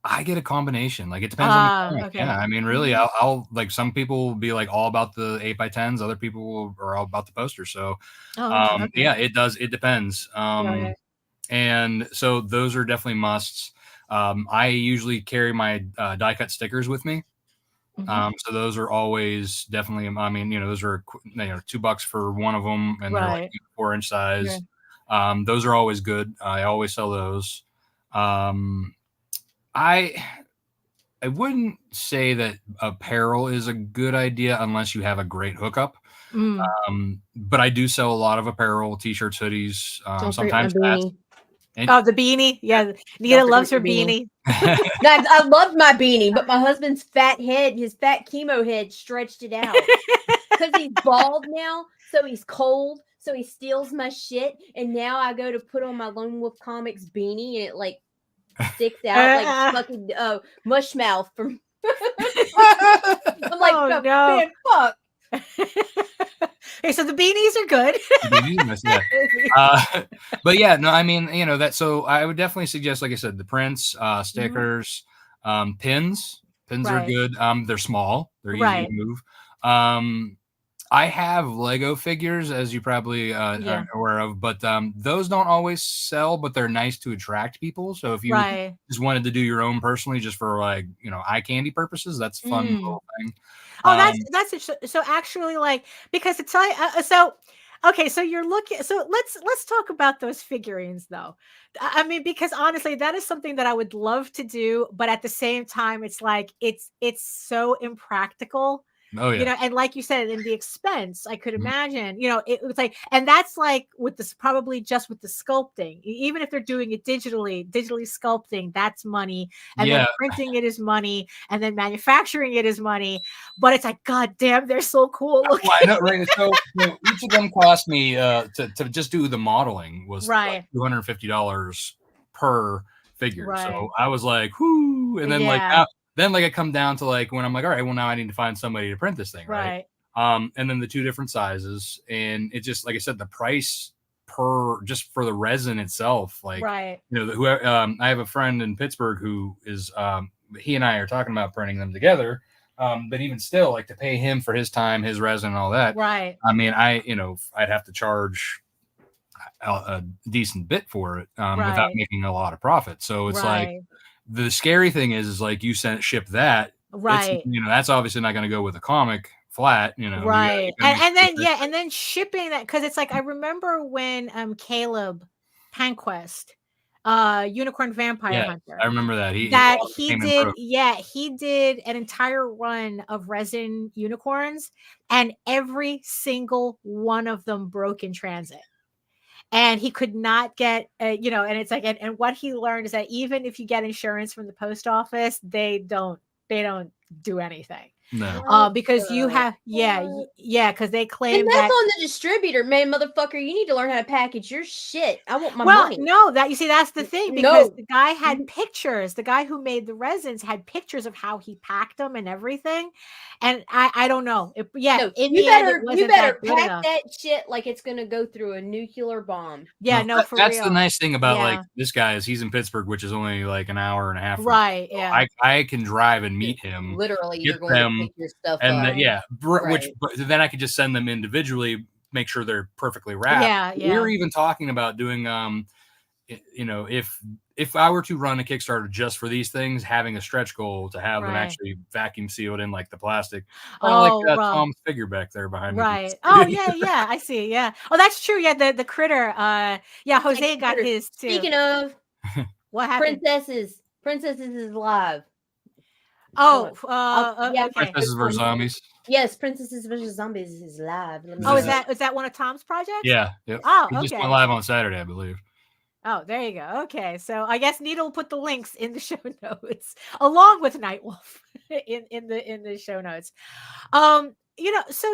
I get a combination. Like it depends on the okay. Yeah, I mean, really, I'll like some people will be like all about the 8 by 10s. Other people are all about the poster. So, yeah, it does. It depends. And so those are definitely musts. I usually carry my die cut stickers with me. So those are always definitely. I mean, those are $2 for one of them, and they're like 4-inch size. Those are always good. I always sell those. I wouldn't say that apparel is a good idea unless you have a great hookup. But I do sell a lot of apparel, t-shirts, hoodies, sometimes hats. The beanie. Yeah. Nita loves her beanie. I love my beanie, but my husband's fat head, his fat chemo head stretched it out because he's bald now. So he's cold. So he steals my shit. And now I go to put on my Lone Wolf Comics beanie and it like sticks out like fucking mush mouth from I'm like, oh, no. Man, fuck. Okay, so the beanies are good. But yeah, no, I mean, that. So I would definitely suggest, like I said, the prints, stickers, pins. Pins are good. They're small. They're easy to move. I have Lego figures, as you probably are aware of, but those don't always sell, but they're nice to attract people. So if you just wanted to do your own personally, just for like, eye candy purposes, that's a fun little thing. Oh, so actually, like, because it's so okay, so you're looking. So let's talk about those figurines, though. I mean, because honestly, that is something that I would love to do, but at the same time, it's like it's so impractical. Oh, yeah. And like you said, in the expense, I could imagine, it was like, and that's like with this, probably just with the sculpting, even if they're doing it digitally sculpting, that's money. And then printing it is money. And then manufacturing it is money. But it's like, God damn, they're so cool looking. I know, right? So each of them cost me to just do the modeling was like $250 per figure. So I was like, whoo. And then then like I come down to like when I'm like, all right, well now I need to find somebody to print this thing, right? And then the 2 different sizes, and it just, like I said, the price per just for the resin itself, like I have a friend in Pittsburgh who is he and I are talking about printing them together, but even still, like to pay him for his time, his resin, and all that, I mean, I'd have to charge a decent bit for it without making a lot of profit. So it's like. The scary thing is like you ship that, that's obviously not going to go with a comic flat, and then shipping that, because it's like I remember when Caleb Panquest Unicorn Vampire Hunter. I remember that. He did an entire run of resin unicorns, and every single one of them broke in transit. And he could not get, and it's like, and what he learned is that even if you get insurance from the post office, they don't do anything. No. Because you have, because they claim and that's on the distributor, man, motherfucker. You need to learn how to package your shit. I want my money. No, that's the thing, because the guy had pictures. The guy who made the resins had pictures of how he packed them and everything. And I don't know. You better pack that shit like it's gonna go through a nuclear bomb. Yeah, that's the nice thing about like this guy is he's in Pittsburgh, which is only like an hour and a half. Right. So I can drive and meet him. Literally, you're going to pick your stuff up. Which then I could just send them individually, make sure they're perfectly wrapped. We were even talking about doing if I were to run a Kickstarter just for these things, having a stretch goal to have them actually vacuum sealed in like the plastic. Tom's figure back there behind me. Right. Oh yeah, I see. Yeah. Oh, that's true. Yeah, the critter. Jose got his too. Speaking of what happened? Princesses is live. Oh, okay. Princesses vs. Zombies. Yes, Princesses vs. Zombies is live. Is that one of Tom's projects? Yeah. Yep. Oh, okay. It just went live on Saturday, I believe. Oh, there you go. Okay, so I guess Nita will put the links in the show notes along with Nightwolf in the show notes. So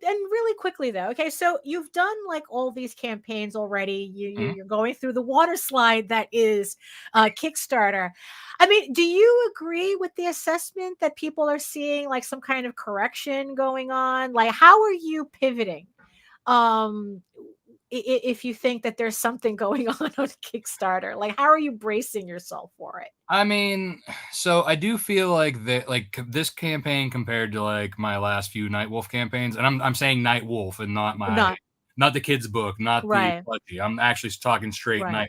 really quickly though. Okay, so you've done like all these campaigns already. You're going through the water slide that is Kickstarter. I mean, do you agree with the assessment that people are seeing like some kind of correction going on? Like, how are you pivoting? If you think that there's something going on Kickstarter, like how are you bracing yourself for it? I mean, so I do feel like that, like this campaign compared to like my last few Nightwolf campaigns, and I'm saying Nightwolf and not the kids book, not the Pudgy. I'm actually talking straight Nightwolf.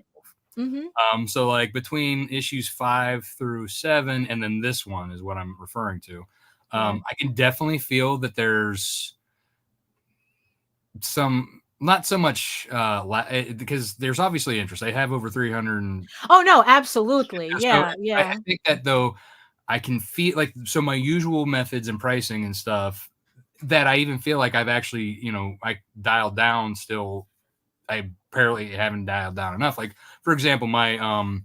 Mm-hmm. So like between issues 5 through 7, and then this one is what I'm referring to. I can definitely feel that there's some. Not so much because there's obviously interest. I have over 300. Oh no, absolutely, yeah. I think that though, I can feel like my usual methods and pricing and stuff that I even feel like I've actually I dialed down still. I apparently haven't dialed down enough. Like for example, my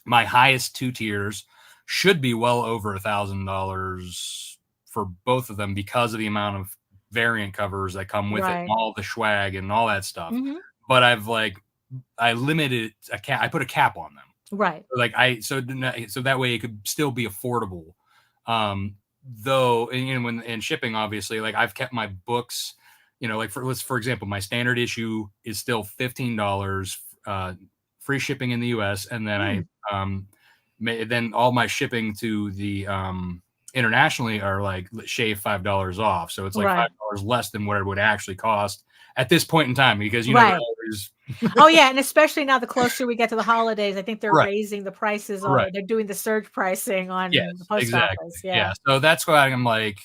highest 2 tiers should be well over $1,000 for both of them because of the amount of variant covers that come with it and all the swag and all that stuff. But I limited a cap. I put a cap on them. Right. Like so that way it could still be affordable. Though, and shipping, obviously, like I've kept my books, like for example, my standard issue is still $15, free shipping in the US. And then then all my shipping to the, internationally are like shave $5 off, so it's like $5 less than what it would actually cost at this point in time, because always... Oh yeah, and especially now the closer we get to the holidays, I think they're raising the prices on they're doing the surge pricing on the post office. So that's why I'm like,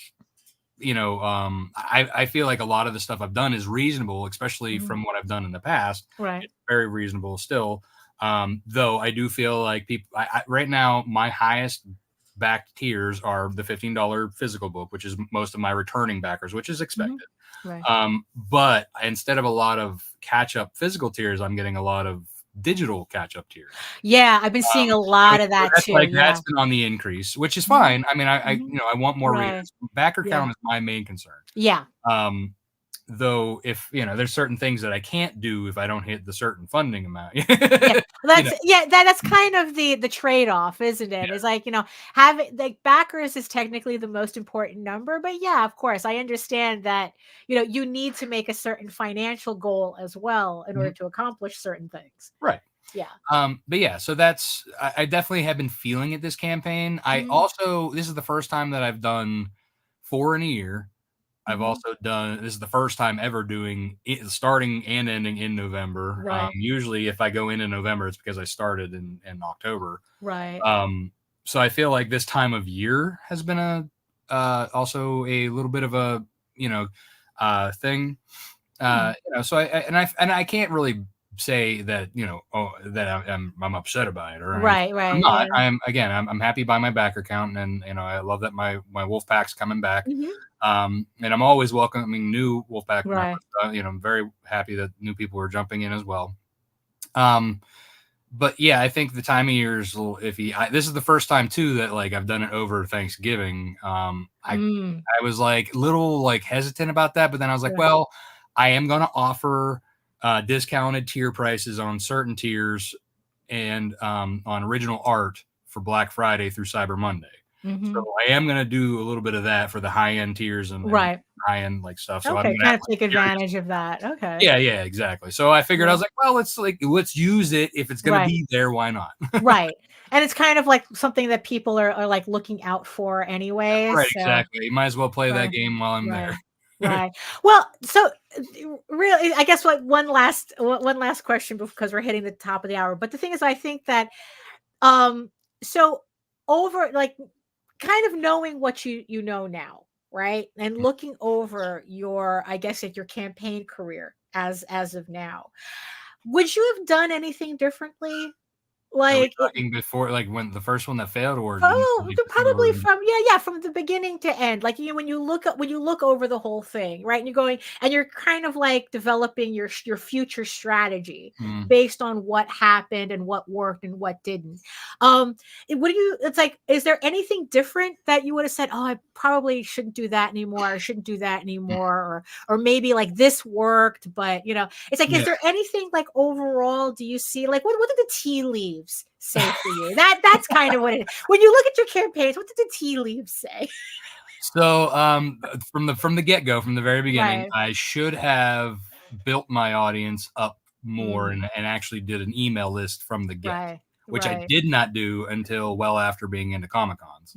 I feel like a lot of the stuff I've done is reasonable, especially from what I've done in the past. It's very reasonable still, though I do feel like people right now my highest backed tiers are the $15 physical book, which is most of my returning backers, which is expected. But instead of a lot of catch-up physical tiers, I'm getting a lot of digital catch-up tiers. Yeah, I've been seeing a lot of that too. That's been on the increase, which is fine. I mean, I want more readers. Backer count is my main concern. Yeah. Though if there's certain things that I can't do if I don't hit the certain funding amount. That's kind of the trade-off, isn't it? It's like having like backers is technically the most important number, but of course I understand that you need to make a certain financial goal as well in order to accomplish certain things. Right. Yeah. So that's I definitely have been feeling it this campaign. I also, this is the first time that I've done 4 in a year. I've also this is the first time ever doing it starting and ending in November. Usually if I go into November, it's because I started in October. So I feel like this time of year has been also a little bit of a, thing. So I can't really say that, that I'm upset about it or anything. Right. I'm not. I'm happy by my backer count, and I love that my wolf pack's coming back. And I'm always welcoming new wolf pack members. I'm very happy that new people are jumping in as well. But yeah, I think the time of year is a little iffy. This is the first time too that like I've done it over Thanksgiving. I was like little like hesitant about that, but then I was like, well, I am going to offer discounted tier prices on certain tiers and on original art for Black Friday through Cyber Monday. So I am going to do a little bit of that for the high end tiers and high end like stuff. So I'm going to take advantage of that. Okay. Yeah, exactly. So I figured I was like, well, let's use it. If it's going to be there, why not? Right. And it's kind of like something that people are like looking out for anyway. Right. So. Exactly. You might as well play that game while I'm there. Right. Well, so really, I guess one last question because we're hitting the top of the hour. But the thing is, I think that, so over like kind of knowing what you know now, right, and looking over your, I guess, your campaign career as of now, would you have done anything differently? Like before, like when the first one that failed, or probably from from the beginning to end. Like when you look over the whole thing, right, and you're going and you're kind of like developing your future strategy based on what happened and what worked and what didn't. It's like, is there anything different that you would have said, oh, I probably shouldn't do that anymore, or shouldn't do that anymore, or maybe like this worked, but it's like, is there anything like overall? Do you see like what did the tea leaves say for you? That's kind of what it is. When you look at your campaigns, what did the tea leaves say? So from the get-go, from the very beginning, I should have built my audience up more and actually did an email list from the get, which I did not do until well after being into Comic-Cons.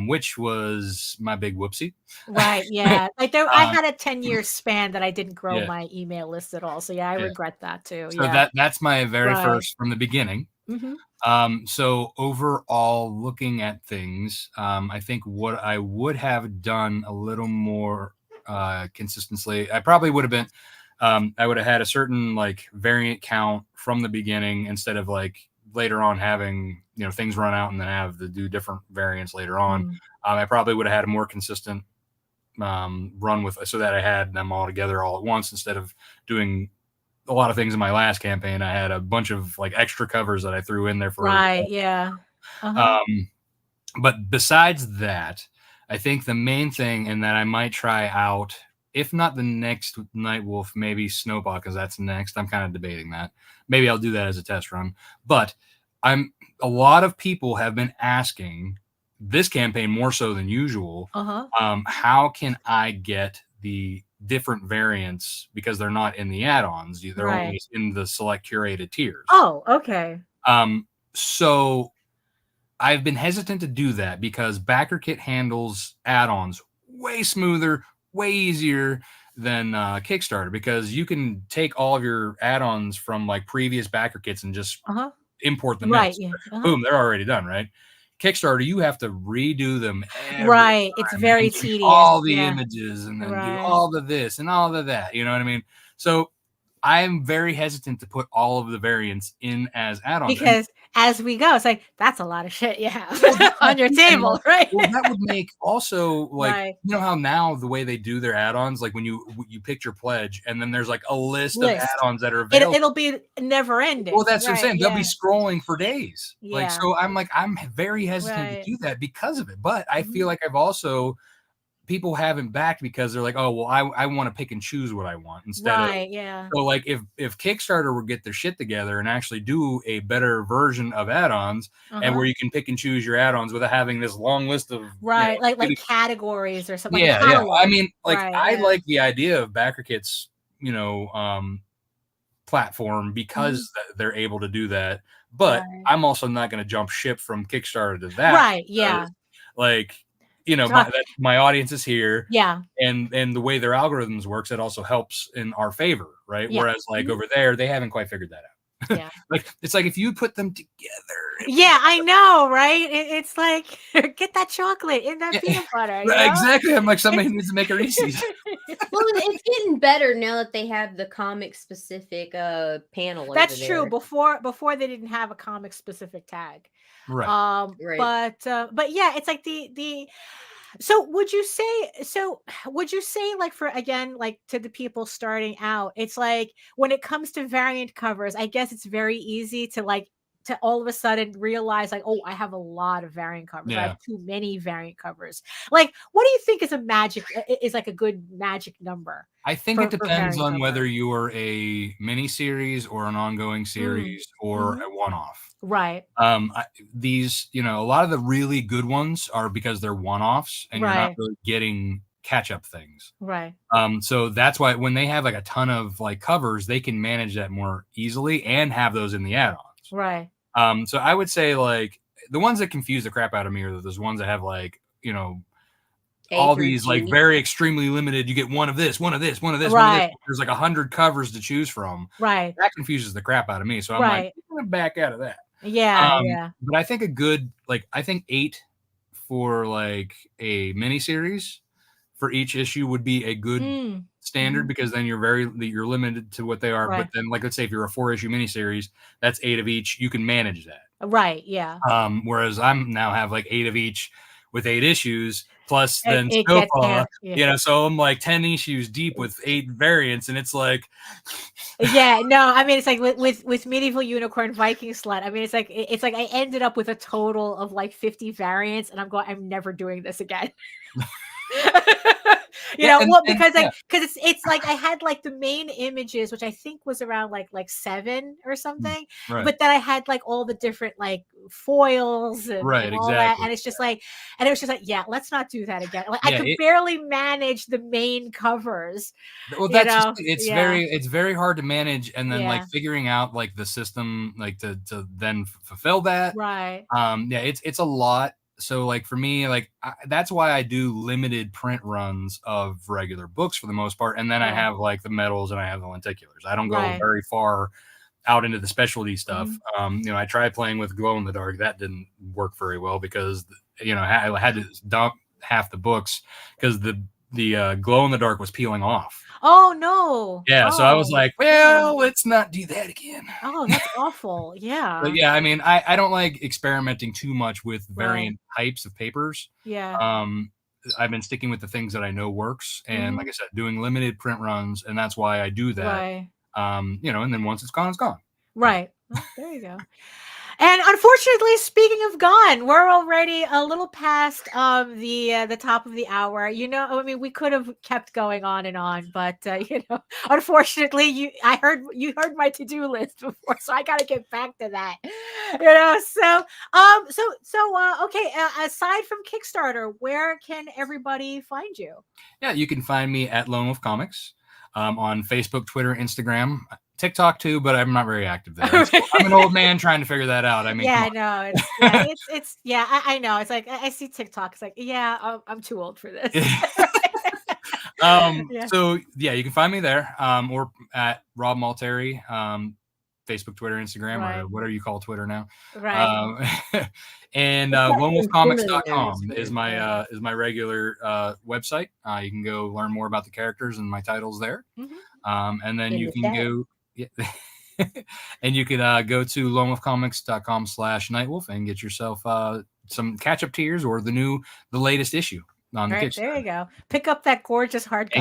Which was my big whoopsie. Right. Yeah. Like I had a 10-year span that I didn't grow my email list at all. So I regret that too. So that's my very first from the beginning. So overall, looking at things, I think what I would have done a little more consistently, I probably would have been, I would have had a certain like variant count from the beginning instead of like later on having things run out and then have to do different variants later on. I probably would have had a more consistent run with, so that I had them all together all at once instead of doing a lot of things in my last campaign. I had a bunch of like extra covers that I threw in there for but besides that, I think the main thing, and that I might try out, if not the next Nightwolf, maybe Snowball, because that's next. I'm kind of debating that. Maybe I'll do that as a test run. But a lot of people have been asking this campaign more so than usual. How can I get the different variants, because they're not in the add-ons, they're only in the select curated tiers. Oh, okay. So I've been hesitant to do that because BackerKit handles add-ons way smoother, way easier than Kickstarter, because you can take all of your add-ons from like previous BackerKits and just import them in. Boom, they're already done, right? Kickstarter, you have to redo them right. It's very tedious. All the images and then do all of this and all of that. You know what I mean? So I'm very hesitant to put all of the variants in as add-ons. Because as we go, it's like, that's a lot of shit you have on your table, right? Well, that would make also like, you know how now the way they do their add-ons, like when you pick your pledge and then there's like a list of add-ons that are available. It'll be never ending. Well, that's what I'm saying. They'll be scrolling for days. Like, so I'm very hesitant to do that because of it. But I feel like I've also, people haven't backed because they're like, oh, well, I want to pick and choose what I want instead of. So like if Kickstarter would get their shit together and actually do a better version of add-ons and where you can pick and choose your add-ons without having this long list of like categories or something. I mean, like I like the idea of BackerKit's platform because they're able to do that, but I'm also not going to jump ship from Kickstarter to that. Like, my audience is here. And the way their algorithms works, it also helps in our favor, right? Whereas like over there, they haven't quite figured that out. Like it's like if you put them together. I know, right? It's like, get that chocolate in that peanut butter. Exactly. I'm like, somebody needs to make a Reese's. Well, it's getting better now that they have the comic specific panel. That's over true. there. Before they didn't have a comic specific tag. Right. Right. But yeah, it's like the so would you say like for again like to the people starting out, it's like when it comes to variant covers, I guess it's very easy to like to all of a sudden realize like, oh, I have a lot of variant covers. I Yeah. have too many variant covers. Like, what do you think is like a good magic number? I think it depends on cover. whether you're a mini series or an ongoing series or a one-off. Right. These, a lot of the really good ones are because they're one-offs and you're not really getting catch-up things. Right. So that's why when they have like a ton of like covers, they can manage that more easily and have those in the add-ons. Right. So I would say like the ones that confuse the crap out of me are those ones that have like, all these like very extremely limited. You get one of this, one of this, one of this. Right. One of this. There's like 100 covers to choose from. Right. That confuses the crap out of me. So I'm like, I'm gonna back out of that. Yeah. Yeah. But I think a good I think 8 for like a mini series for each issue would be a good standard because then you're limited to what they are. Right. But then like let's say if you're a 4-issue miniseries, that's 8 of each. You can manage that. Right. Yeah. Whereas I'm now have like 8 of each with 8 issues plus then so I'm like 10 issues deep with 8 variants and it's like yeah, no, I mean it's like with Medieval Unicorn Viking Slut. I mean it's like I ended up with a total of like 50 variants and I'm never doing this again. Because it's like I had like the main images, which I think was around like 7 or something, but then I had like all the different like foils and, and all that, and it's just like, and it was just like, yeah, let's not do that again. Like I could barely manage the main covers. Well, it's very hard to manage, and then like figuring out like the system like to then fulfill that. Right. It's a lot. So like for me, like that's why I do limited print runs of regular books for the most part. And then I have like the metals and I have the lenticulars. I don't go very far out into the specialty stuff. I tried playing with glow in the dark. That didn't work very well because, I had to dump half the books because the glow in the dark was peeling off. Oh no. Yeah. So I was like, well, let's not do that again. Oh, that's awful. Yeah. But yeah, I mean, I don't like experimenting too much with variant types of papers. Yeah. I've been sticking with the things that I know works. And like I said, doing limited print runs. And that's why I do that. Right. And then once it's gone, it's gone. Right. Well, there you go. And unfortunately, speaking of gone, we're already a little past the top of the hour. I mean, we could have kept going on and on, but unfortunately, you heard my to-do list before, so I got to get back to that. Okay. Aside from Kickstarter, where can everybody find you? Yeah, you can find me at Lone Wolf Comics on Facebook, Twitter, Instagram. TikTok too, but I'm not very active there. I'm an old man trying to figure that out. I mean, I know. I know. It's like I see TikTok. It's like, yeah, I'm too old for this. So yeah, you can find me there, or at Rob Malteri, Facebook, Twitter, Instagram, or whatever you call Twitter now. Right. And lonewolfcomics.com is my regular website. You can go learn more about the characters and my titles there. And then you can go. And you can go to lonewolfcomics.com/Nightwolf and get yourself some catch-up tiers or the latest issue on the Kickstarter. There you go. Pick up that gorgeous hardcover.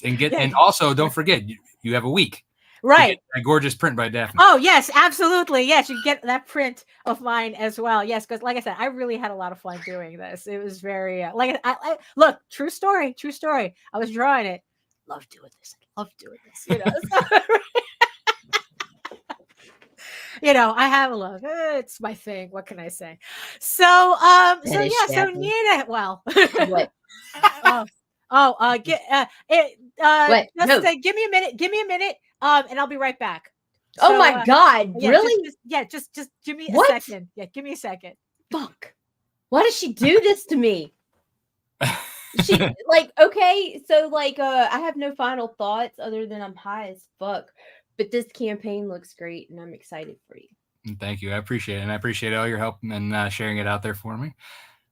And get that, and also don't forget you have a week. Right. That gorgeous print by Daphne. Oh, yes, absolutely. Yes, you get that print of mine as well. Yes, because like I said, I really had a lot of fun doing this. It was very I look, true story. I was drawing it. Love doing this. I have a look. It's my thing. What can I say? So Nita. Well, what? Give me a minute. And I'll be right back. Oh my God! Really? Just give me a second. Yeah, give me a second. Fuck! Why does she do this to me? She okay, so I have no final thoughts other than I'm high as fuck. But this campaign looks great, and I'm excited for you. Thank you. I appreciate it, and I appreciate all your help and sharing it out there for me.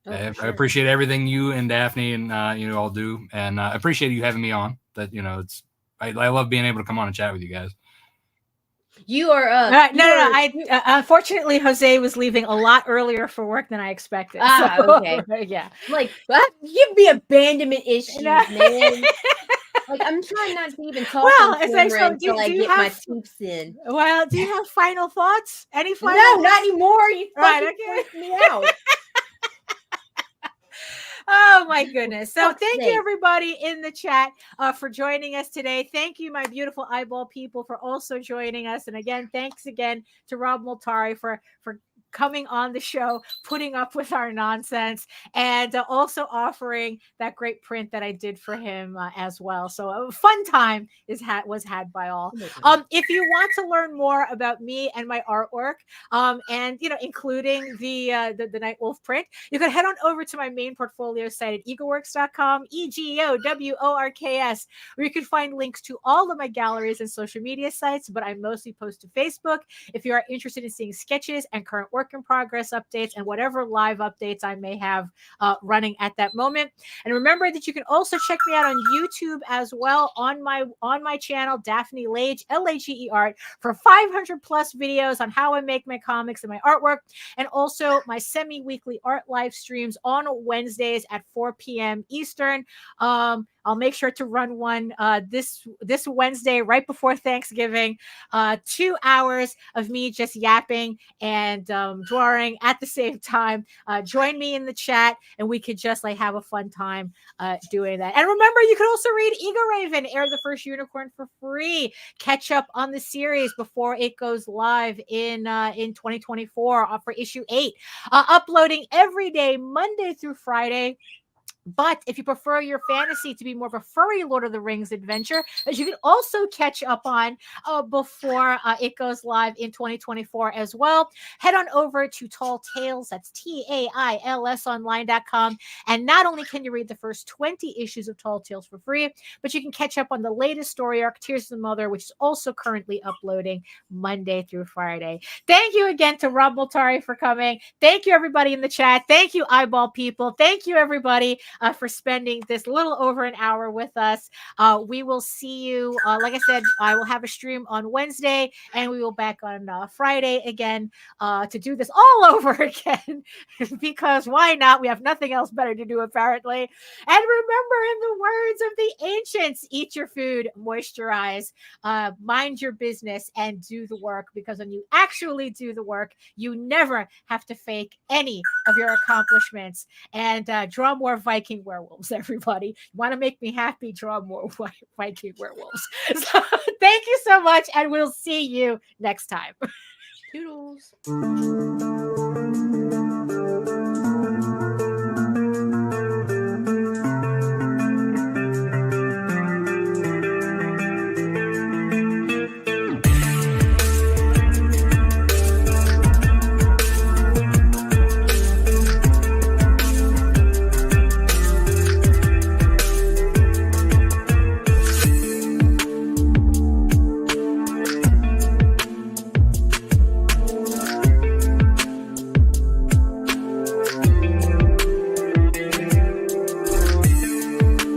Oh, I appreciate everything you and Daphne and you all do, and I appreciate you having me on. that, you know, I love being able to come on and chat with you guys. You are I unfortunately Jose was leaving a lot earlier for work than I expected. Okay. Yeah. Like, give me abandonment issues, man. Like, I'm trying not to even talk until I get my tips in. Well, do you have final thoughts? Any final No, thoughts? not anymore. You fucking okay. forced me out. Oh my goodness. So thank you everybody in the chat for joining us today. Thank you, my beautiful eyeball people, for also joining us. And again, thanks again to Rob Multari for coming on the show, putting up with our nonsense, and also offering that great print that I did for him as well. So a fun time was had by all. If you want to learn more about me and my artwork, and you know, including the Night Wolf print, you can head on over to my main portfolio site at egoworks.com, EGOWORKS, where you can find links to all of my galleries and social media sites, but I mostly post to Facebook. If you are interested in seeing sketches and current work in progress updates and whatever live updates I may have running at that moment. And remember that you can also check me out on YouTube as well on my channel, Daphne Lage, Lage Art, for 500 plus videos on how I make my comics and my artwork, and also my semi-weekly art live streams on Wednesdays at 4 p.m. Eastern. I'll make sure to run one this Wednesday right before Thanksgiving. 2 hours of me just yapping and drawing at the same time. Join me in the chat, and we could just like have a fun time doing that. And remember, you can also read Ego Raven, Heir the First Unicorn, for free. Catch up on the series before it goes live in 2024 for issue 8. Uploading every day, Monday through Friday. But if you prefer your fantasy to be more of a furry Lord of the Rings adventure, that you can also catch up on before it goes live in 2024 as well, head on over to Tall Tales. That's TAILS online.com. And not only can you read the first 20 issues of Tall Tales for free, but you can catch up on the latest story arc, Tears of the Mother, which is also currently uploading Monday through Friday. Thank you again to Rob Multari for coming. Thank you, everybody in the chat. Thank you, eyeball people. Thank you, everybody, for spending this little over an hour with us. We will see you. Like I said, I will have a stream on Wednesday, and we will back on Friday again to do this all over again, because why not? We have nothing else better to do, apparently. And remember, in the words of the ancients, eat your food, moisturize, mind your business, and do the work, because when you actually do the work, you never have to fake any of your accomplishments. And draw more Viking werewolves, everybody. You want to make me happy? Draw more Viking werewolves. So, thank you so much, and we'll see you next time. Toodles.